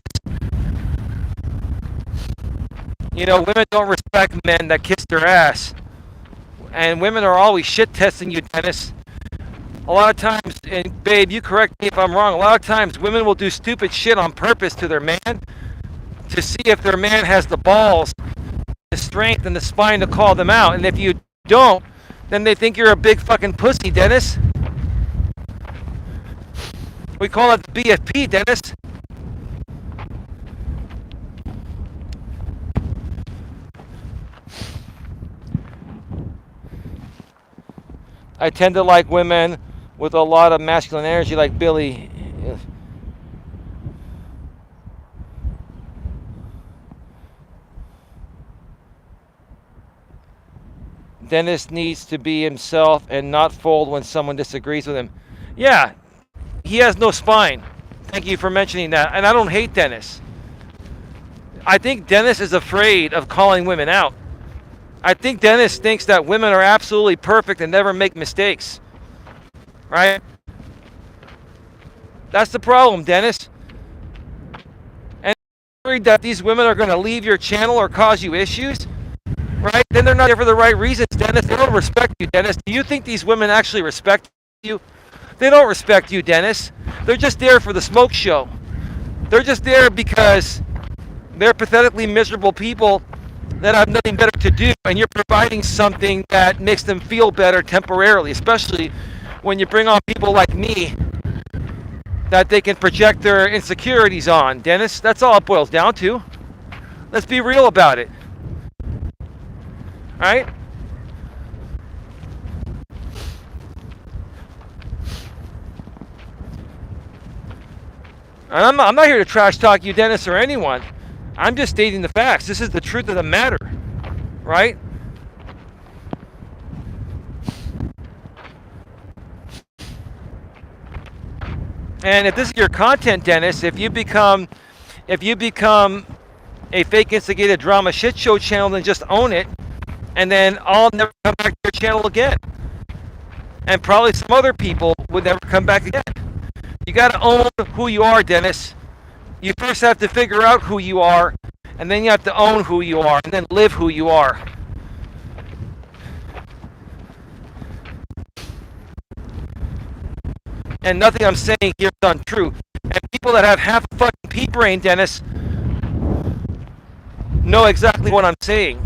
[SPEAKER 1] Women don't respect men that kiss their ass. And women are always shit testing you, Dennis. A lot of times, and babe, you correct me if I'm wrong, a lot of times women will do stupid shit on purpose to their man to see if their man has the balls, the strength, and the spine to call them out. And if you don't, then they think you're a big fucking pussy, Dennis. We call it BFP, Dennis. I tend to like women with a lot of masculine energy like Billy. Dennis needs to be himself and not fold when someone disagrees with him. Yeah, he has no spine. Thank you for mentioning that. And I don't hate Dennis. I think Dennis is afraid of calling women out. I think Dennis thinks that women are absolutely perfect and never make mistakes. Right? That's the problem, Dennis. And you're worried that these women are going to leave your channel or cause you issues, right? Then they're not there for the right reasons, Dennis. They don't respect you, Dennis. Do you think these women actually respect you? They don't respect you, Dennis. They're just there for the smoke show. They're just there because they're pathetically miserable people that have nothing better to do, and you're providing something that makes them feel better temporarily, especially when you bring on people like me that they can project their insecurities on. Dennis, that's all it boils down to. Let's be real about it. All right? I'm not here to trash talk you, Dennis, or anyone. I'm just stating the facts. This is the truth of the matter, right? And if this is your content, Dennis, if you become a fake instigated drama shit show channel, then just own it, and then I'll never come back to your channel again. And probably some other people would never come back again. You got to own who you are, Dennis. You first have to figure out who you are, and then you have to own who you are, and then live who you are. And nothing I'm saying here is untrue. And people that have half a fucking pea brain, Dennis, know exactly what I'm saying.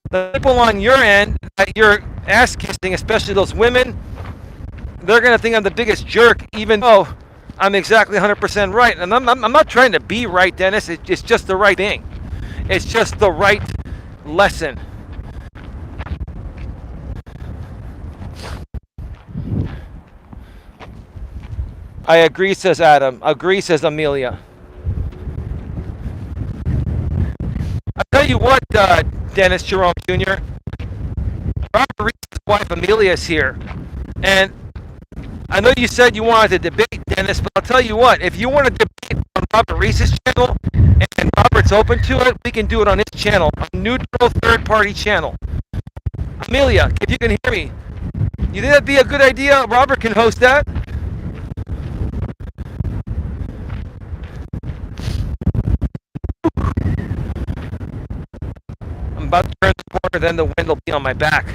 [SPEAKER 1] The people on your end that you're ass kissing, especially those women, they're gonna think I'm the biggest jerk, even though I'm exactly 100% right. And I'm not trying to be right, Dennis. It's just the right thing. It's just the right lesson. I agree, says Adam. Agree, says Amelia. I'll tell you what, Dennis Jerome Jr. Robert Reese's wife Amelia is here. And I know you said you wanted to debate, Dennis, but I'll tell you what, if you want to debate on Robert Reese's channel, and Robert's open to it, we can do it on his channel, a neutral third-party channel. Amelia, if you can hear me, you think that'd be a good idea? Robert can host that? I'm about to turn the corner, then the wind will be on my back.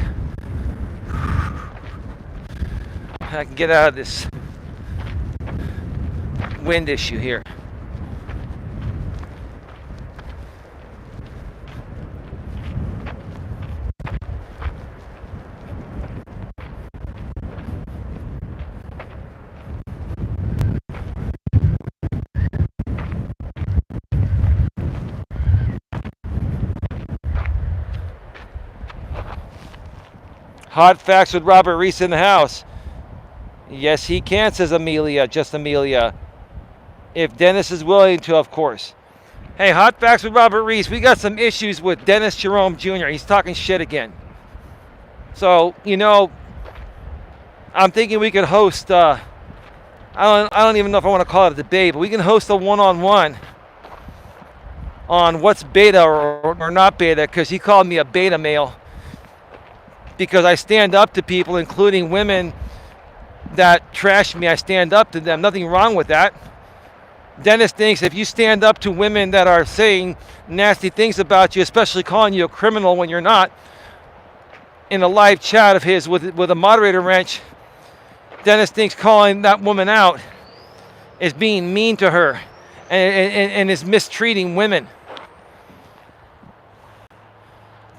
[SPEAKER 1] I can get out of this wind issue here. Hot facts with Robert Reese in the house. Yes, he can, says Amelia, just Amelia. If Dennis is willing to, of course. Hey, hot facts with Robert Reese. We got some issues with Dennis Jerome Jr. He's talking shit again. So, I'm thinking we could host, I don't even know if I want to call it a debate, but we can host a one-on-one on what's beta or not beta, because he called me a beta male. Because I stand up to people, including women that trash me. I stand up to them. Nothing wrong with that. Dennis thinks if you stand up to women that are saying nasty things about you, especially calling you a criminal when you're not, in a live chat of his with a moderator wrench, Dennis thinks calling that woman out is being mean to her and is mistreating women.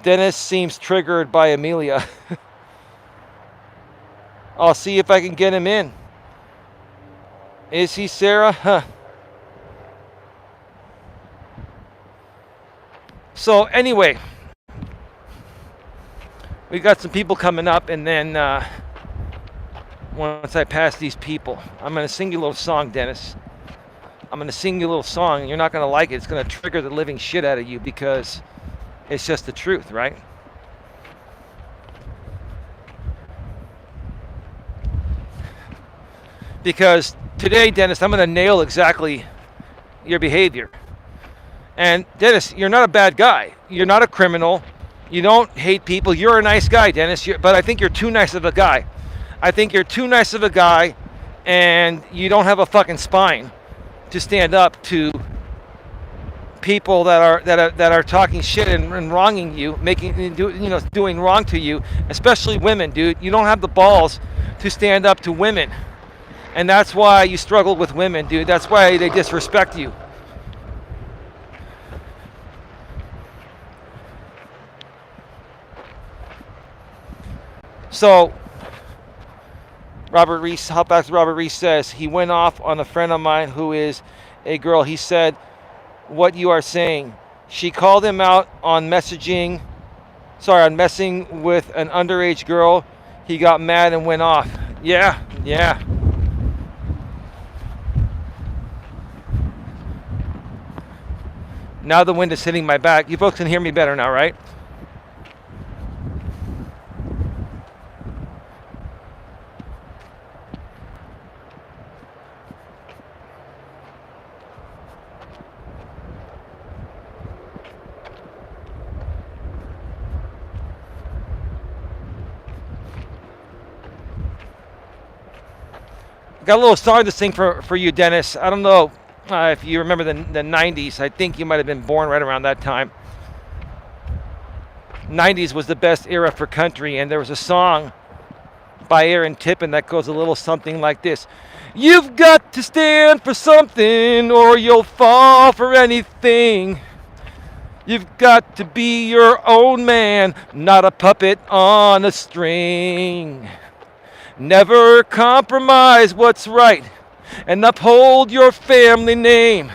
[SPEAKER 1] Dennis seems triggered by Amelia. I'll see if I can get him in. Is he, Sarah? Huh. So anyway, we got some people coming up, and then once I pass these people, I'm going to sing you a little song, Dennis. I'm going to sing you a little song, and you're not going to like it. It's going to trigger the living shit out of you because it's just the truth, right? Because today, Dennis, I'm going to nail exactly your behavior. And Dennis, you're not a bad guy. You're not a criminal. You don't hate people. You're a nice guy, Dennis. But I think you're too nice of a guy. I think you're too nice of a guy, and you don't have a fucking spine to stand up to people that are talking shit and wronging you, doing wrong to you, especially women, dude. You don't have the balls to stand up to women, and that's why you struggle with women, dude. That's why they disrespect you. So Robert Reese says he went off on a friend of mine who is a girl. He said what you are saying. She called him out on messing with an underage girl. He got mad and went off. Yeah. Now the wind is hitting my back. You folks can hear me better now, right? Got a little song to sing for you, Dennis. I don't know if you remember the 90s. I think you might have been born right around that time. 90s was the best era for country, and there was a song by Aaron Tippin that goes a little something like this. You've got to stand for something or you'll fall for anything. You've got to be your own man, not a puppet on a string. Never compromise what's right and uphold your family name.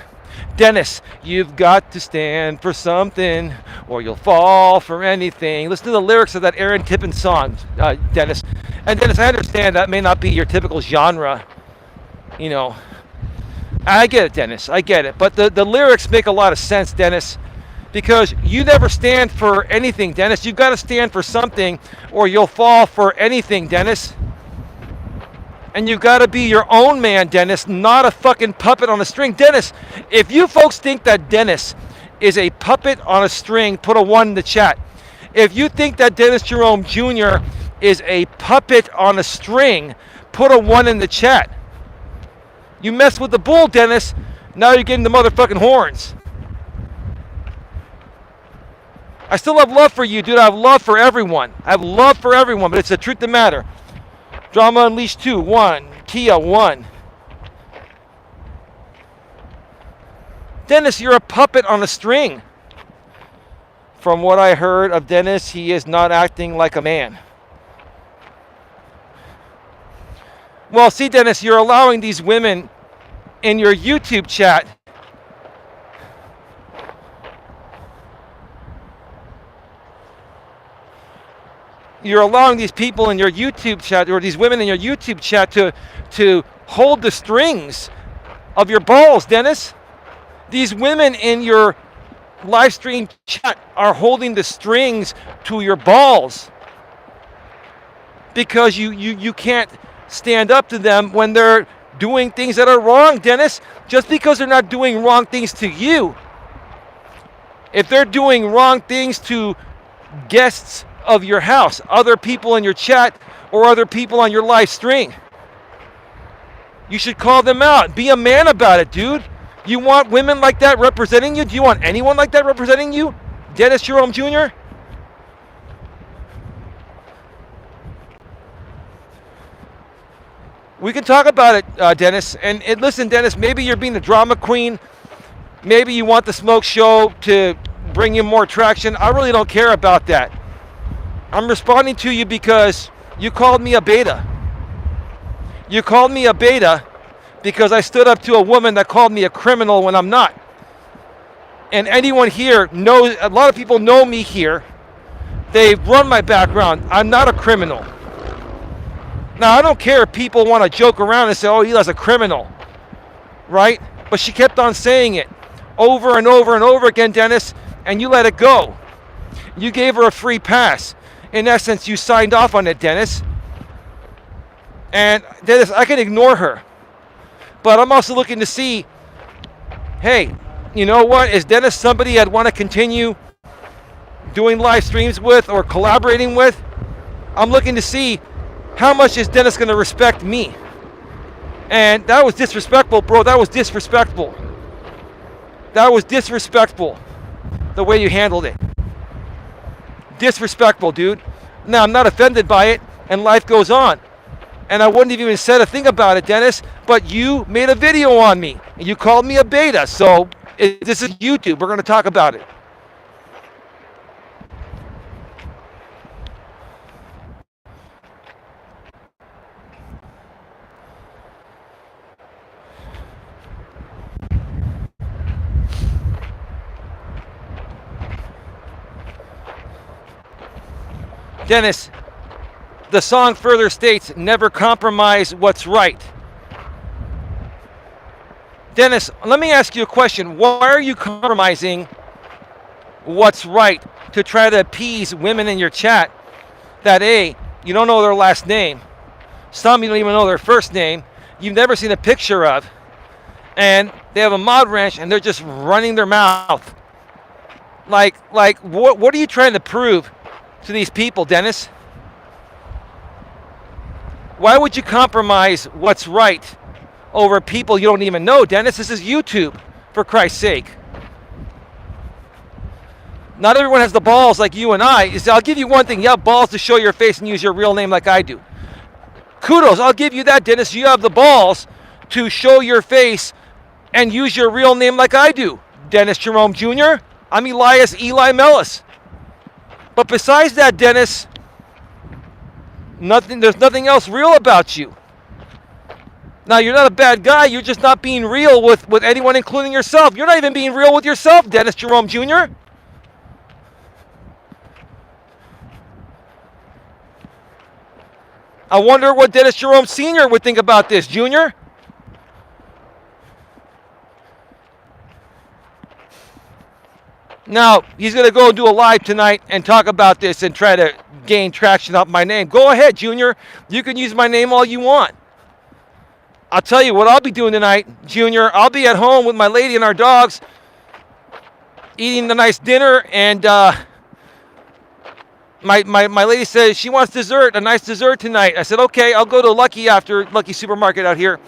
[SPEAKER 1] Dennis, you've got to stand for something or you'll fall for anything. Listen to the lyrics of that Aaron Tippin song, Dennis. And Dennis, I understand that may not be your typical genre. You know, I get it, Dennis. I get it. But the lyrics make a lot of sense, Dennis, because you never stand for anything, Dennis. You've got to stand for something or you'll fall for anything, Dennis. And you've got to be your own man, Dennis, not a fucking puppet on a string. Dennis, if you folks think that Dennis is a puppet on a string, put a 1 in the chat. If you think that Dennis Jerome Jr. is a puppet on a string, put a 1 in the chat. You mess with the bull, Dennis, now you're getting the motherfucking horns. I still have love for you, dude. I have love for everyone. I have love for everyone, but it's the truth of the matter. Drama Unleashed 2, 1. Kia, 1. Dennis, you're a puppet on a string. From what I heard of Dennis, he is not acting like a man. Well, see, Dennis, you're allowing these women in your YouTube chat you're allowing these people in your YouTube chat, or these women in your YouTube chat, to hold the strings of your balls, Dennis. These women in your live stream chat are holding the strings to your balls because you can't stand up to them when they're doing things that are wrong, Dennis. Just because they're not doing wrong things to you, if they're doing wrong things to guests of your house, other people in your chat, or other people on your live stream, you should call them out. Be a man about it, dude. You want women like that representing you? Do you want anyone like that representing you? Dennis Jerome Jr.? We can talk about it, Dennis. And listen, Dennis, maybe you're being the drama queen. Maybe you want the smoke show to bring you more traction. I really don't care about that. I'm responding to you because you called me a beta. You called me a beta because I stood up to a woman that called me a criminal when I'm not. And anyone here knows, a lot of people know me here. They've run my background. I'm not a criminal. Now, I don't care if people want to joke around and say, oh, Eli's a criminal, right? But she kept on saying it over and over and over again, Dennis, and you let it go. You gave her a free pass. In essence, you signed off on it, Dennis. And Dennis, I can ignore her. But I'm also looking to see, hey, you know what? Is Dennis somebody I'd want to continue doing live streams with or collaborating with? I'm looking to see how much is Dennis going to respect me. And that was disrespectful, bro. That was disrespectful. That was disrespectful, the way you handled it. Disrespectful, dude. Now, I'm not offended by it, and life goes on. And I wouldn't have even said a thing about it, Dennis, but you made a video on me, and you called me a beta, so this is YouTube. We're going to talk about it. Dennis, the song further states, never compromise what's right. Dennis, let me ask you a question. Why are you compromising what's right to try to appease women in your chat that, A, you don't know their last name, some you don't even know their first name, you've never seen a picture of, and they have a mod wrench and they're just running their mouth? Like what are you trying to prove to these people, Dennis? Why would you compromise what's right over people you don't even know, Dennis? This is YouTube, for Christ's sake. Not everyone has the balls like you and I. I'll give you one thing. You have balls to show your face and use your real name like I do. Kudos, I'll give you that, Dennis. You have the balls to show your face and use your real name like I do. Dennis Jerome Jr. I'm Elias Melas. But besides that, Dennis, there's nothing else real about you. Now, you're not a bad guy. You're just not being real with anyone, including yourself. You're not even being real with yourself, Dennis Jerome Jr. I wonder what Dennis Jerome Sr. would think about this, Jr. Now, he's going to go and do a live tonight and talk about this and try to gain traction off my name. Go ahead, Junior. You can use my name all you want. I'll tell you what I'll be doing tonight, Junior. I'll be at home with my lady and our dogs, eating a nice dinner, and my lady says she wants dessert, a nice dessert tonight. I said, okay, I'll go to Lucky Supermarket out here.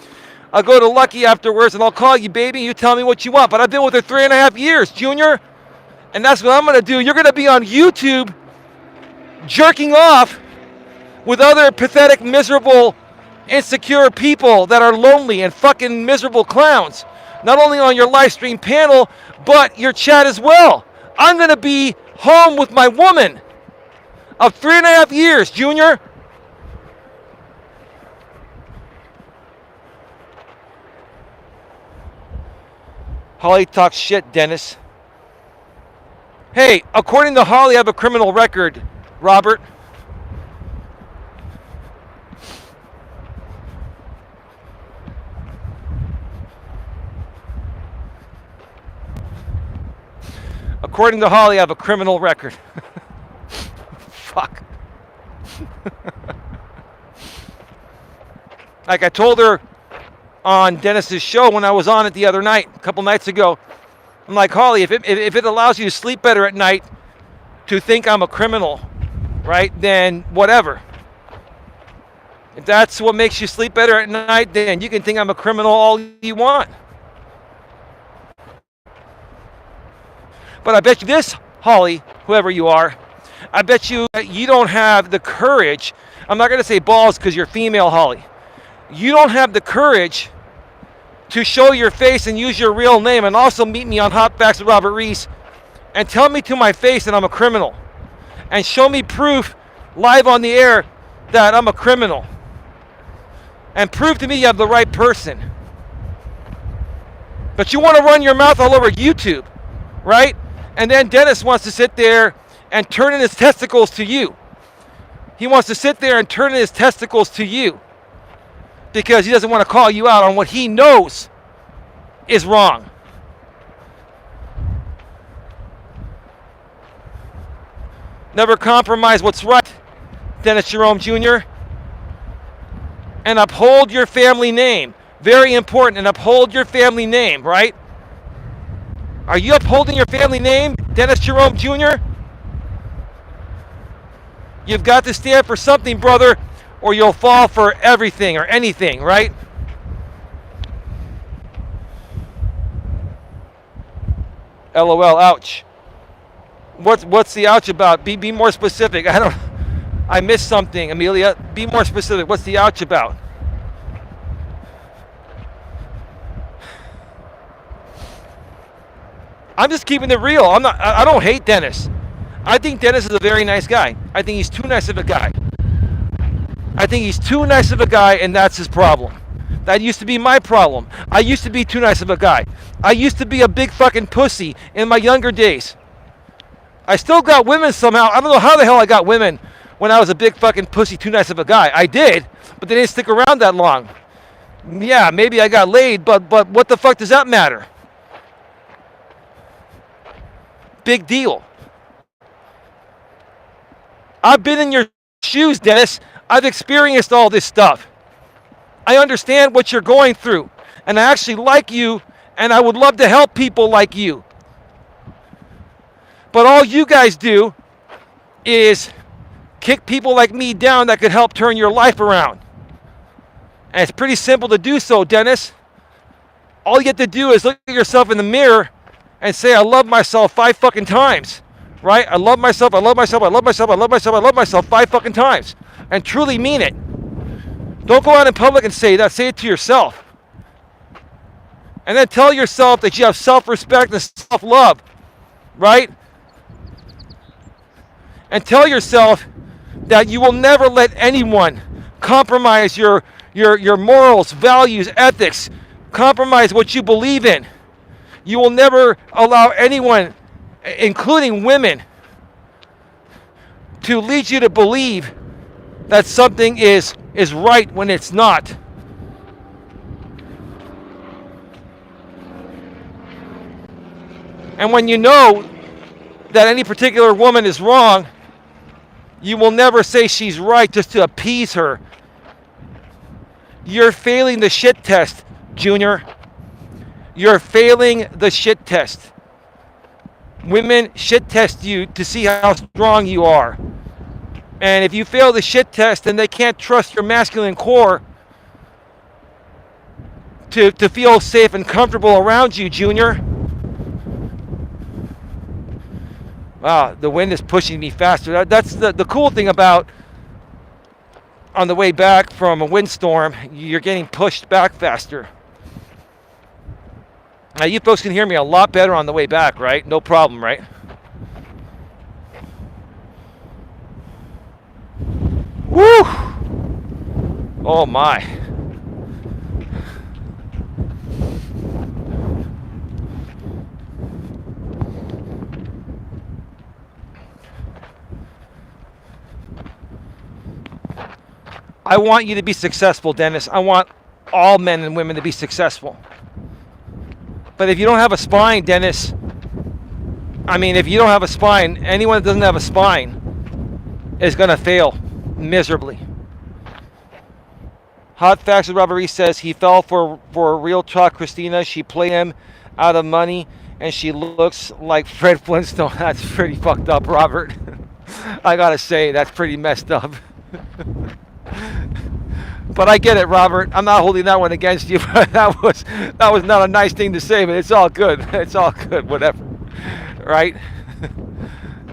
[SPEAKER 1] I'll go to Lucky afterwards, and I'll call you, baby. You tell me what you want. But I've been with her 3.5 years, Junior. And that's what I'm going to do. You're going to be on YouTube jerking off with other pathetic, miserable, insecure people that are lonely and fucking miserable clowns. Not only on your live stream panel, but your chat as well. I'm going to be home with my woman of 3.5 years, Junior. Holly talks shit, Dennis. Hey, according to Holly, I have a criminal record, Robert. According to Holly, I have a criminal record. Fuck. Like I told her on Dennis's show when I was on it the other night, a couple nights ago, I'm like, Holly, if it allows you to sleep better at night to think I'm a criminal, right, then whatever. If that's what makes you sleep better at night, then you can think I'm a criminal all you want. But I bet you this, Holly, whoever you are, I bet you don't have the courage. I'm not going to say balls because you're female, Holly. You don't have the courage to show your face and use your real name and also meet me on Hot Facts with Robert Reese and tell me to my face that I'm a criminal and show me proof live on the air that I'm a criminal and prove to me you have the right person. But you want to run your mouth all over YouTube, right? And then Dennis wants to sit there and turn in his testicles to you. He wants to sit there and turn in his testicles to you because he doesn't want to call you out on what he knows is wrong. Never compromise what's right, Dennis Jerome Jr. And uphold your family name. Very important. And uphold your family name, right? Are you upholding your family name, Dennis Jerome Jr.? You've got to stand for something, brother, or you'll fall for everything or anything, right? LOL, ouch. What's the ouch about? Be more specific. I missed something, Amelia. Be more specific. What's the ouch about? I'm just keeping it real. I don't hate Dennis. I think Dennis is a very nice guy. I think he's too nice of a guy. I think he's too nice of a guy, and that's his problem. That used to be my problem. I used to be too nice of a guy. I used to be a big fucking pussy in my younger days. I still got women somehow. I don't know how the hell I got women when I was a big fucking pussy, too nice of a guy. I did, but they didn't stick around that long. Yeah, maybe I got laid, but what the fuck does that matter? Big deal. I've been in your shoes, Dennis. I've experienced all this stuff. I understand what you're going through, and I actually like you, and I would love to help people like you. But all you guys do is kick people like me down that could help turn your life around. And it's pretty simple to do so, Dennis. All you have to do is look at yourself in the mirror and say, I love myself 5 fucking times. Right? I love myself, I love myself, I love myself, I love myself, I love myself 5 fucking times. And truly mean it. Don't go out in public and say that. Say it to yourself. And then tell yourself that you have self-respect and self-love. Right? And tell yourself that you will never let anyone compromise your morals, values, ethics, compromise what you believe in. You will never allow anyone, including women, to lead you to believe that something is right when it's not. And when you know that any particular woman is wrong, you will never say she's right just to appease her. You're failing the shit test, Junior. You're failing the shit test. Women shit test you to see how strong you are. And if you fail the shit test, then they can't trust your masculine core to feel safe and comfortable around you, Junior. Wow, the wind is pushing me faster. That's the cool thing about on the way back from a windstorm, you're getting pushed back faster. Now, you folks can hear me a lot better on the way back, right? No problem, right? Woo! Oh, my. I want you to be successful, Dennis. I want all men and women to be successful. But if you don't have a spine, Dennis, if you don't have a spine, anyone that doesn't have a spine is going to fail miserably. Hot Facts with Robert Reese says he fell for real talk Christina. She played him out of money, and she looks like Fred Flintstone. That's pretty fucked up, Robert. I got to say, that's pretty messed up. But I get it, Robert. I'm not holding that one against you. But that was not a nice thing to say, but it's all good. It's all good, whatever. Right?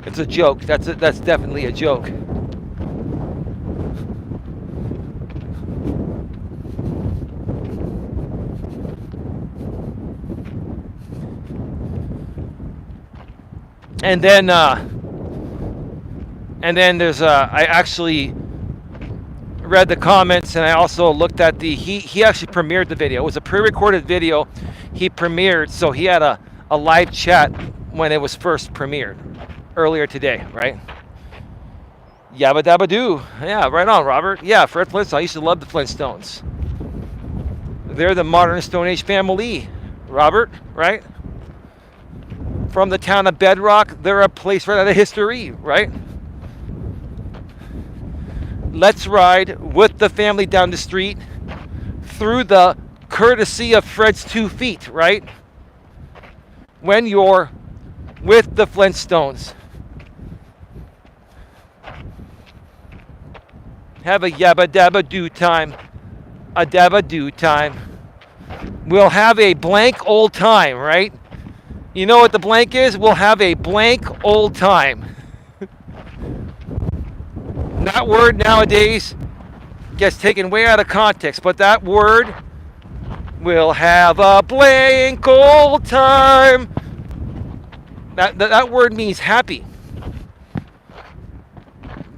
[SPEAKER 1] It's a joke. That's definitely a joke. And then there's I actually read the comments, and I also looked at he actually premiered the video. It was a pre-recorded video he premiered, so he had a live chat when it was first premiered earlier today, right? Yabba dabba doo. Yeah, right on, Robert. Yeah, Fred Flintstone. I used to love the Flintstones. They're the modern Stone Age family, Robert, right? From the town of Bedrock, they're a place right out of history, right? Let's ride with the family down the street through the courtesy of Fred's 2 feet, right? When you're with the Flintstones. Have a yabba dabba doo time. A dabba doo time. We'll have a blank old time, right? You know what the blank is? We'll have a blank old time. That word nowadays gets taken way out of context, but that word will have a blank old time. That word means happy.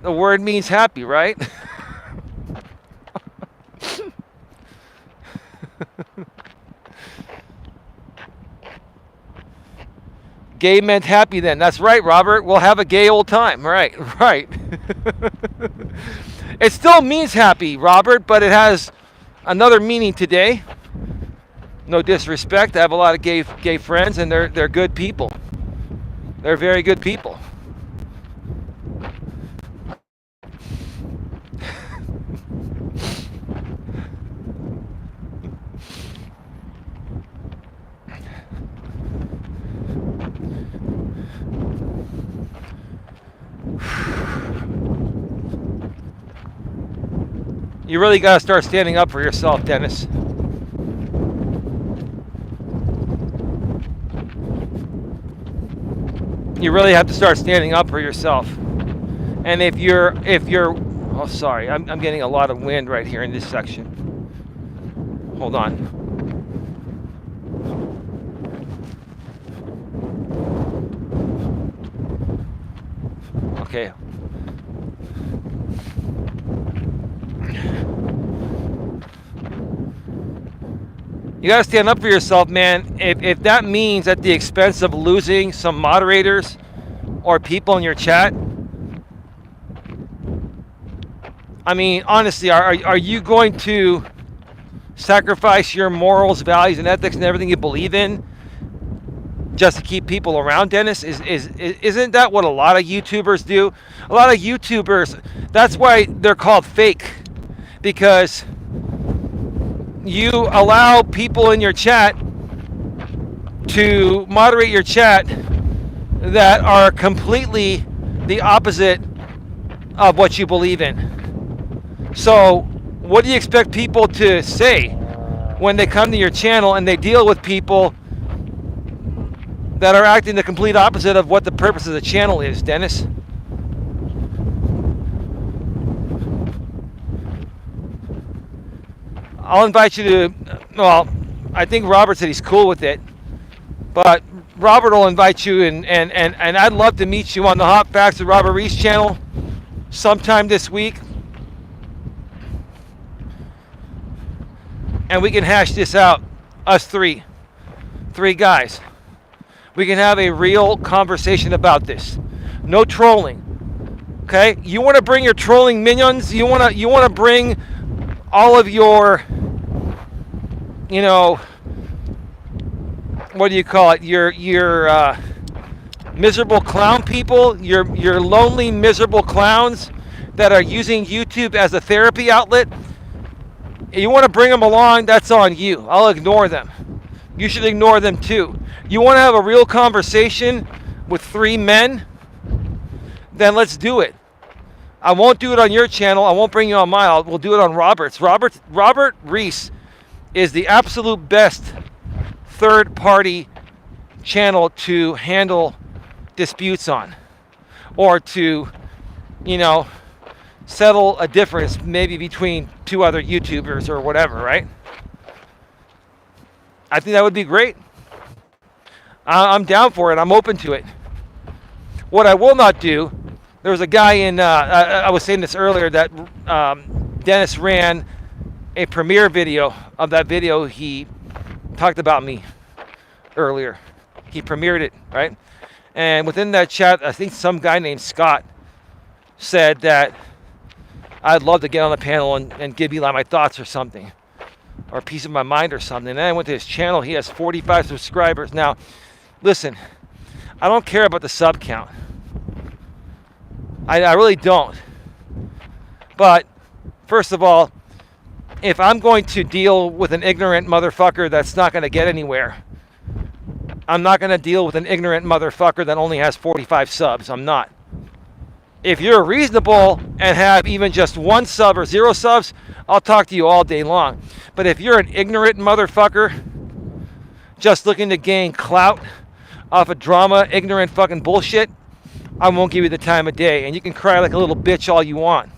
[SPEAKER 1] The word means happy, right? Gay meant happy then. That's right, Robert. We'll have a gay old time. Right. It still means happy, Robert, but it has another meaning today. No disrespect. I have a lot of gay friends, and they're good people. They're very good people. You really got to start standing up for yourself, Dennis. You really have to start standing up for yourself. And if you're, oh, sorry, I'm getting a lot of wind right here in this section. Hold on. Okay. You gotta stand up for yourself, man. If that means at the expense of losing some moderators or people in your chat, I mean, honestly, are you going to sacrifice your morals, values, and ethics and everything you believe in just to keep people around, Dennis? Isn't that what a lot of YouTubers do? A lot of YouTubers, that's why they're called fake, because you allow people in your chat to moderate your chat that are completely the opposite of what you believe in. So what do you expect people to say when they come to your channel and they deal with people that are acting the complete opposite of what the purpose of the channel is, Dennis? I'll invite you to, well, I think Robert said he's cool with it, but Robert will invite you, and I'd love to meet you on the Hot Facts with Robert Reese channel sometime this week. And we can hash this out, us three guys. We can have a real conversation about this. No trolling, okay? You want to bring your trolling minions? You want to bring all of your, you know, what do you call it? Your miserable clown people, your lonely, miserable clowns that are using YouTube as a therapy outlet. You want to bring them along, that's on you. I'll ignore them. You should ignore them too. You want to have a real conversation with three men? Then let's do it. I won't do it on your channel. I won't bring you on mine. We'll do it on Robert's. Robert Reese is the absolute best third-party channel to handle disputes on, or to, you know, settle a difference maybe between two other YouTubers or whatever, right? I think that would be great. I'm down for it. I'm open to it. What I will not do, there was a guy in, I was saying this earlier, that Dennis ran a premiere video of that video. He talked about me earlier. He premiered it, right? And within that chat, I think some guy named Scott said that I'd love to get on the panel and give Eli my thoughts or something, or a piece of my mind or something. And then I went to his channel. He has 45 subscribers. Now, listen, I don't care about the sub count. I really don't. But, first of all, if I'm going to deal with an ignorant motherfucker that's not going to get anywhere, I'm not going to deal with an ignorant motherfucker that only has 45 subs. I'm not. If you're reasonable and have even just 1 sub or 0 subs, I'll talk to you all day long. But if you're an ignorant motherfucker just looking to gain clout off of drama, ignorant fucking bullshit, I won't give you the time of day. And you can cry like a little bitch all you want.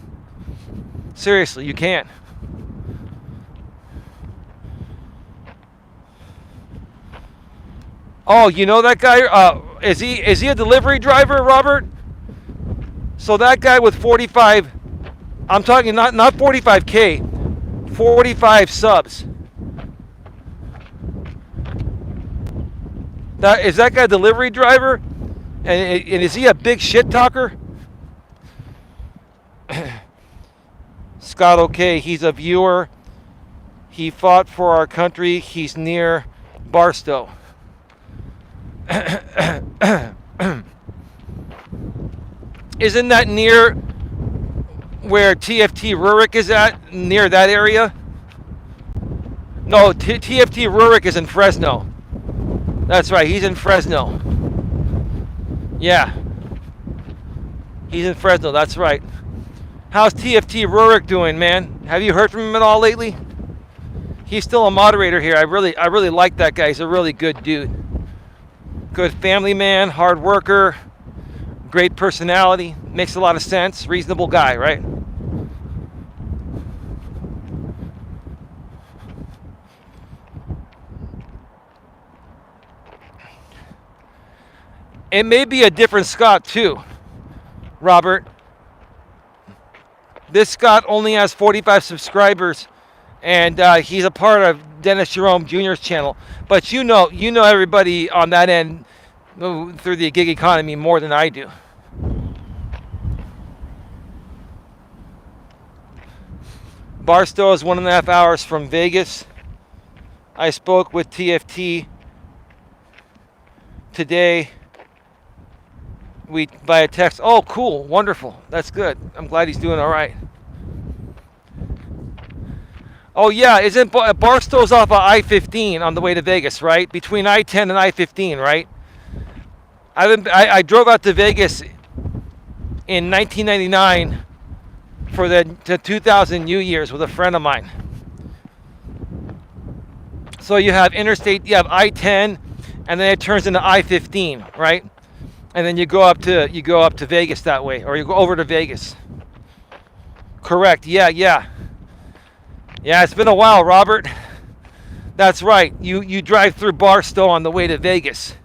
[SPEAKER 1] Seriously, you can. Oh, you know that guy? Is he a delivery driver, Robert? So that guy with 45, I'm talking not 45K, 45 subs. Is that guy a delivery driver? And is he a big shit talker? Scott, okay, he's a viewer. He fought for our country. He's near Barstow. Isn't that near where TFT Rurik is at? Near that area? No, TFT Rurik is in Fresno. That's right, he's in Fresno. Yeah. He's in Fresno, that's right. How's TFT Rurik doing, man? Have you heard from him at all lately? He's still a moderator here. I really like that guy. He's a really good dude. Good family man, hard worker, great personality, makes a lot of sense, reasonable guy, right? It may be a different Scott too, Robert. This Scott only has 45 subscribers, and he's a part of Dennis Jerome Jr.'s channel. But you know everybody on that end through the gig economy more than I do. Barstow is 1.5 hours from Vegas. I spoke with TFT today. By a text. Oh, cool, wonderful. That's good. I'm glad he's doing all right. Oh yeah, isn't Barstow's off of I-15 on the way to Vegas, right? Between I-10 and I-15, right? I drove out to Vegas in 1999 for the 2000 New Year's with a friend of mine. So you have interstate, you have I-10, and then it turns into I-15, right? And then you go up to Vegas that way, or you go over to Vegas. Correct. Yeah. It's been a while, Robert. That's right. You drive through Barstow on the way to Vegas.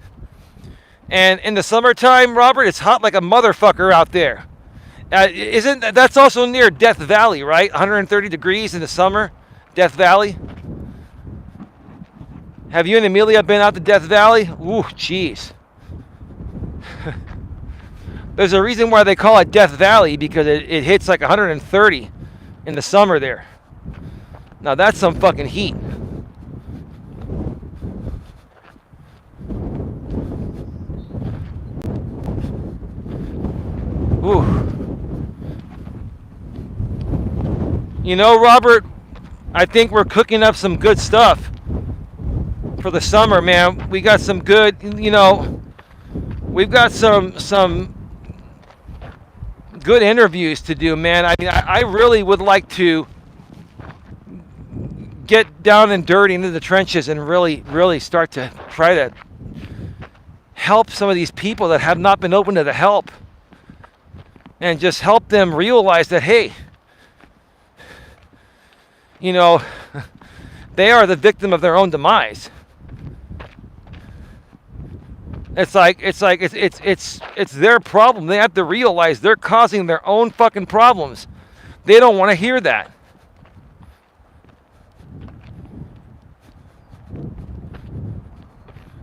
[SPEAKER 1] And in the summertime, Robert, it's hot like a motherfucker out there. That's also near Death Valley, right? 130 degrees in the summer, Death Valley. Have you and Amelia been out to Death Valley? Ooh, jeez. There's a reason why they call it Death Valley, because it hits like 130 in the summer there. Now that's some fucking heat. Ooh. You know, Robert, I think we're cooking up some good stuff for the summer, man. We got some good, we've got some good interviews to do, man. I mean, I really would like to get down and dirty into the trenches and really start to try to help some of these people that have not been open to the help, and just help them realize that, hey, they are the victim of their own demise. It's their problem. They have to realize they're causing their own fucking problems. They don't want to hear that.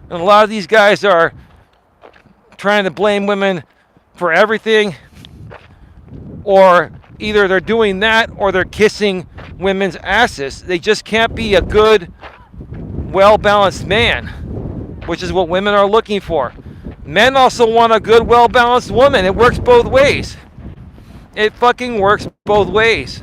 [SPEAKER 1] And a lot of these guys are trying to blame women for everything, or either they're doing that or they're kissing women's asses. They just can't be a good, well-balanced man, which is what women are looking for. Men also want a good, well-balanced woman. It works both ways. It fucking works both ways.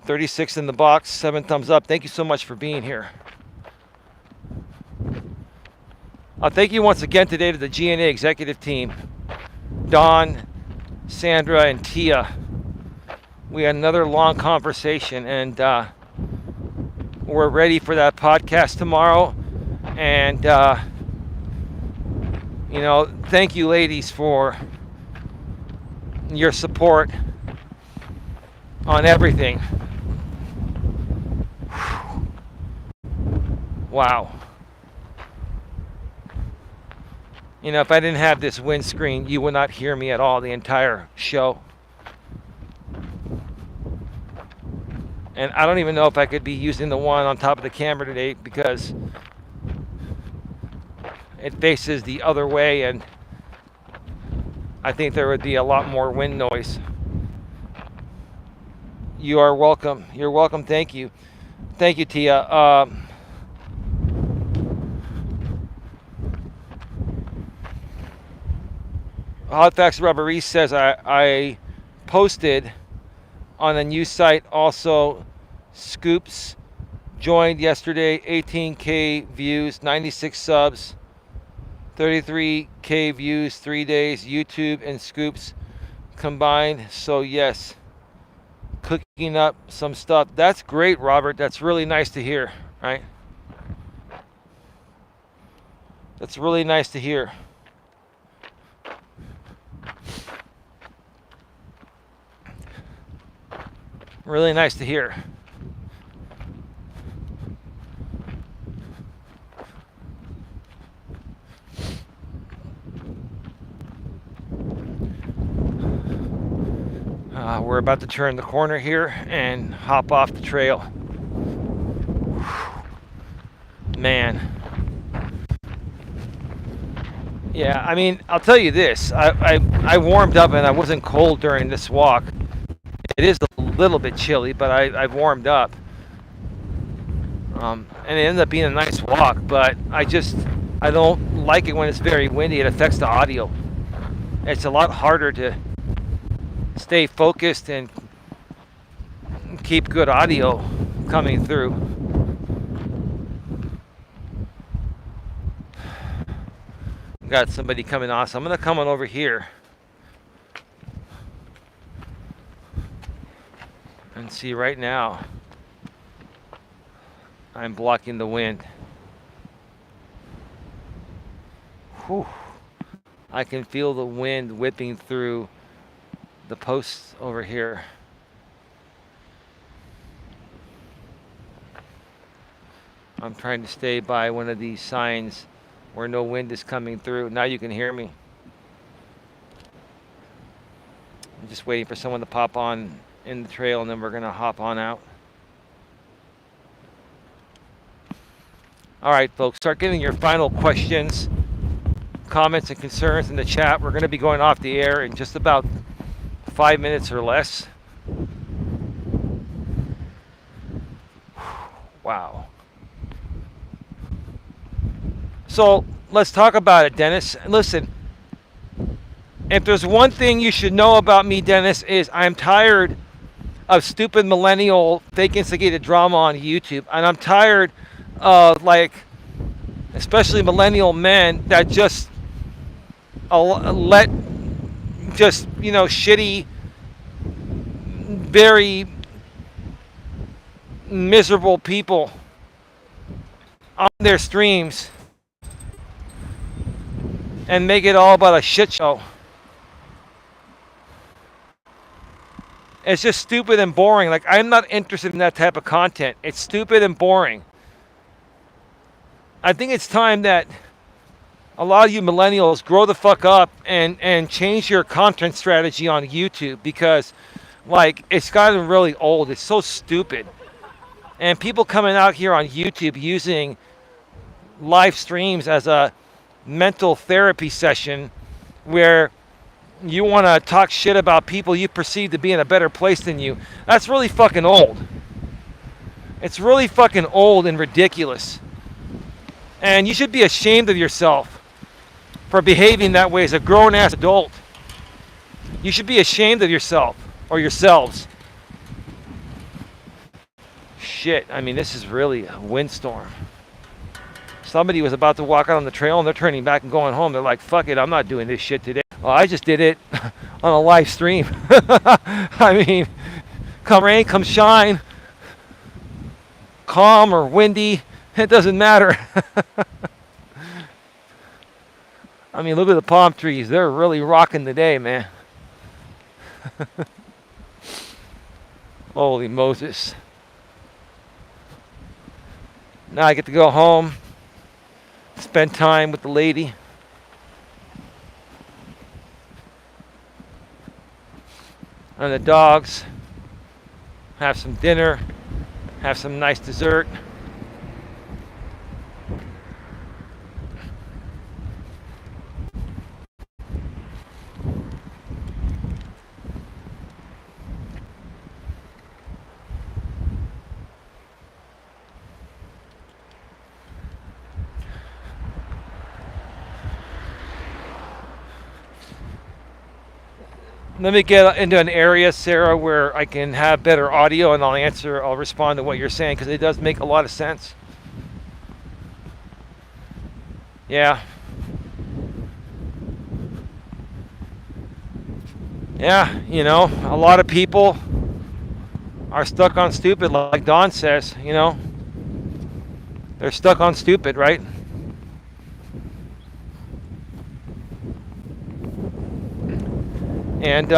[SPEAKER 1] $36 in the box, 7 thumbs up. Thank you so much for being here. Thank you once again today to the GNA executive team, Don, Sandra, and Tia. We had another long conversation, and we're ready for that podcast tomorrow. And thank you, ladies, for your support on everything. Wow. If I didn't have this windscreen, you would not hear me at all the entire show. And I don't even know if I could be using the one on top of the camera today, because it faces the other way, and I think there would be a lot more wind noise. You are welcome. You're welcome. Thank you. Thank you, Tia. Hot Facts Rubber Reese says I posted on a news site also Scoops joined yesterday, 18K views, 96 subs, 33K views, 3 days. YouTube and Scoops combined. So yes, cooking up some stuff. That's great, Robert. That's really nice to hear, right? That's really nice to hear. Really nice to hear. We're about to turn the corner here and hop off the trail. Man. Yeah, I mean, I'll tell you this. I warmed up and I wasn't cold during this walk. It is a little bit chilly, but I've warmed up. And it ended up being a nice walk, but I don't like it when it's very windy. It affects the audio. It's a lot harder to stay focused and keep good audio coming through. Got somebody coming on, so I'm gonna come on over here and see. Right now I'm blocking the wind. Whew. I can feel the wind whipping through the posts over here. I'm trying to stay by one of these signs where no wind is coming through. Now you can hear me. I'm just waiting for someone to pop on in the trail, and then we're gonna hop on out. All right, folks, start getting your final questions, comments, and concerns in the chat. We're gonna be going off the air in just about 5 minutes or less. Wow. So let's talk about it, Dennis. Listen, if there's one thing you should know about me, Dennis, is I'm tired of stupid millennial fake instigated drama on YouTube. And I'm tired of, like, especially millennial men that just let just, shitty, very miserable people on their streams and make it all about a shit show. It's just stupid and boring. Like, I'm not interested in that type of content. It's stupid and boring. I think it's time that a lot of you millennials grow the fuck up and change your content strategy on YouTube, because, like, it's gotten really old. It's so stupid. And people coming out here on YouTube using live streams as a mental therapy session where you want to talk shit about people you perceive to be in a better place than you. That's really fucking old. It's really fucking old and ridiculous. And you should be ashamed of yourself for behaving that way as a grown-ass adult. You should be ashamed of yourself or yourselves. Shit, I mean, this is really a windstorm. Somebody was about to walk out on the trail and they're turning back and going home. They're like, fuck it, I'm not doing this shit today. Well, I just did it on a live stream. I mean, come rain, come shine, calm or windy, it doesn't matter. I mean, look at the palm trees. They're really rocking the day, man. Holy Moses. Now I get to go home, spend time with the lady. And the dogs. Have some dinner. Have some nice dessert. Let me get into an area, Sarah, where I can have better audio, and I'll respond to what you're saying, because it does make a lot of sense. Yeah. Yeah, a lot of people are stuck on stupid, like Don says, They're stuck on stupid, right? And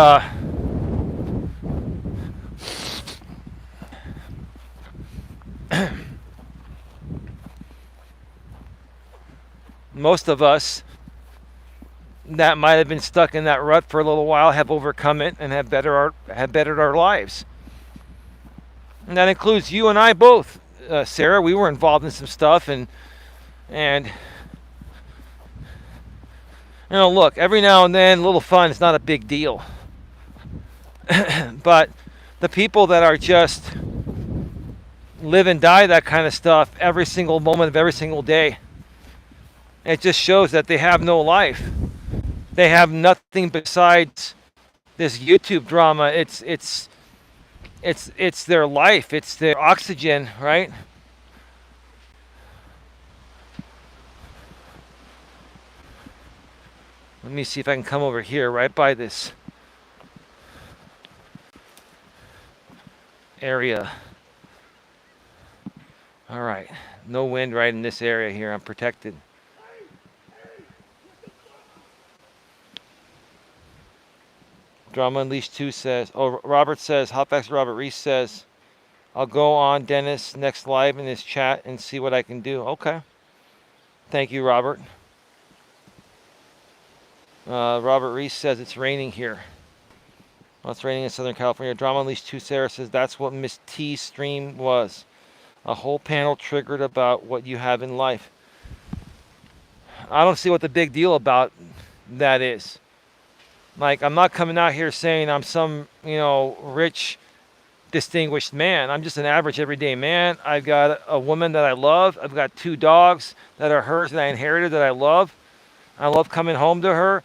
[SPEAKER 1] most of us that might have been stuck in that rut for a little while have overcome it and have bettered our lives. And that includes you and I both, Sarah. We were involved in some stuff, and look, every now and then, a little fun is not a big deal. But the people that are just live and die that kind of stuff every single moment of every single day, it just shows that they have no life. They have nothing besides this YouTube drama. It's their life. It's their oxygen, right? Let me see if I can come over here right by this area. All right. No wind right in this area here. I'm protected. Drama Unleashed 2 says, Robert says, Hotfax Robert Reese says, I'll go on Dennis next live in his chat and see what I can do. Okay. Thank you, Robert. Robert Reese says it's raining here. Well, it's raining in Southern California. Drama Unleashed 2 Sarah says that's what Miss T's stream was. A whole panel triggered about what you have in life. I don't see what the big deal about that is. Like, I'm not coming out here saying I'm some, rich, distinguished man. I'm just an average, everyday man. I've got a woman that I love. I've got 2 dogs that are hers that I inherited that I love. I love coming home to her,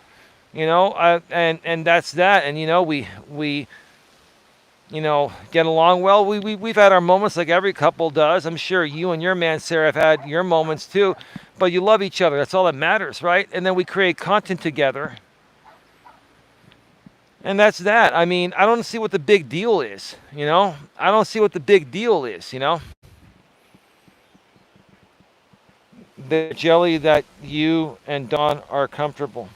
[SPEAKER 1] and that's that. And, we get along well. We've had our moments like every couple does. I'm sure you and your man, Sarah, have had your moments too. But you love each other. That's all that matters, right? And then we create content together. And that's that. I mean, I don't see what the big deal is, I don't see what the big deal is, The jelly that you and Don are comfortable.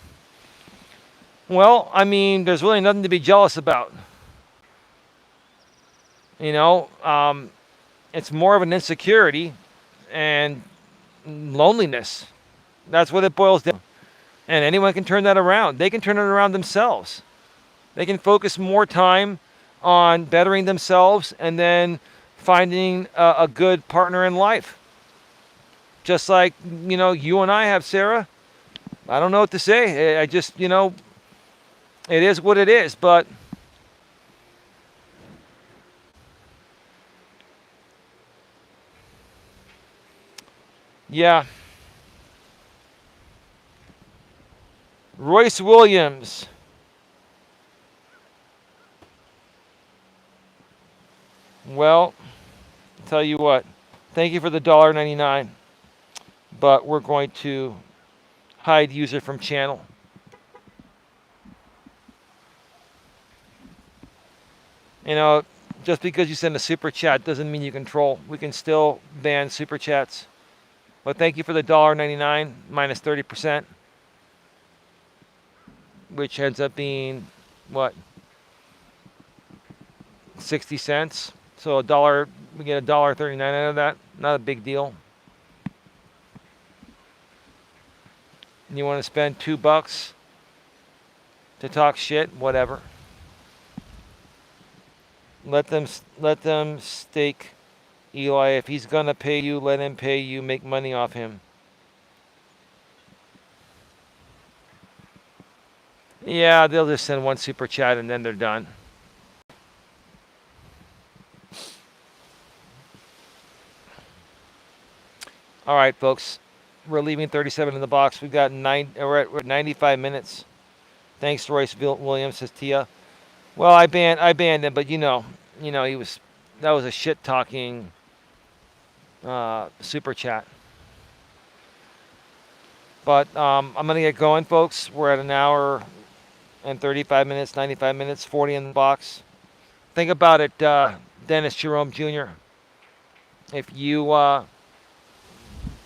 [SPEAKER 1] Well, I mean, there's really nothing to be jealous about. It's more of an insecurity and loneliness. That's what it boils down to. And anyone can turn that around. They can turn it around themselves. They can focus more time on bettering themselves and then finding a good partner in life. Just like, you and I have, Sarah. I don't know what to say. I just, it is what it is. But yeah. Royce Williams. Well, tell you what, thank you for the $1.99, but we're going to hide user from channel. Just because you send a super chat doesn't mean you can troll. We can still ban super chats. But thank you for the $1.99 minus 30%, which ends up being what? 60 cents. So $1, we get $1.39 out of that. Not a big deal. And you want to spend $2 to talk shit, whatever. Let them stake Eli. If he's gonna pay you, let him pay you. Make money off him. Yeah, they'll just send one super chat and then they're done. All right, folks. We're leaving 37 in the box. We're at 95 minutes. Thanks, Royce Williams, says Tia. Well, I banned him, but he was that was a shit talking super chat. But I'm gonna get going, folks. We're at an hour and 35 minutes, 95 minutes, 40 in the box. Think about it, Dennis Jerome Jr. If you want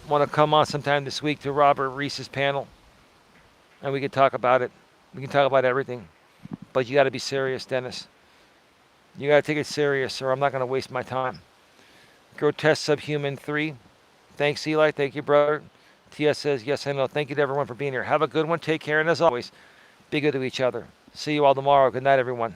[SPEAKER 1] to come on sometime this week to Robert Reese's panel, and we can talk about it. We can talk about everything, but you got to be serious, Dennis. You got to take it serious, or I'm not going to waste my time. Grotesque Subhuman 3. Thanks, Eli. Thank you, brother. TS says, yes, I know. Thank you to everyone for being here. Have a good one. Take care. And as always, be good to each other. See you all tomorrow. Good night, everyone.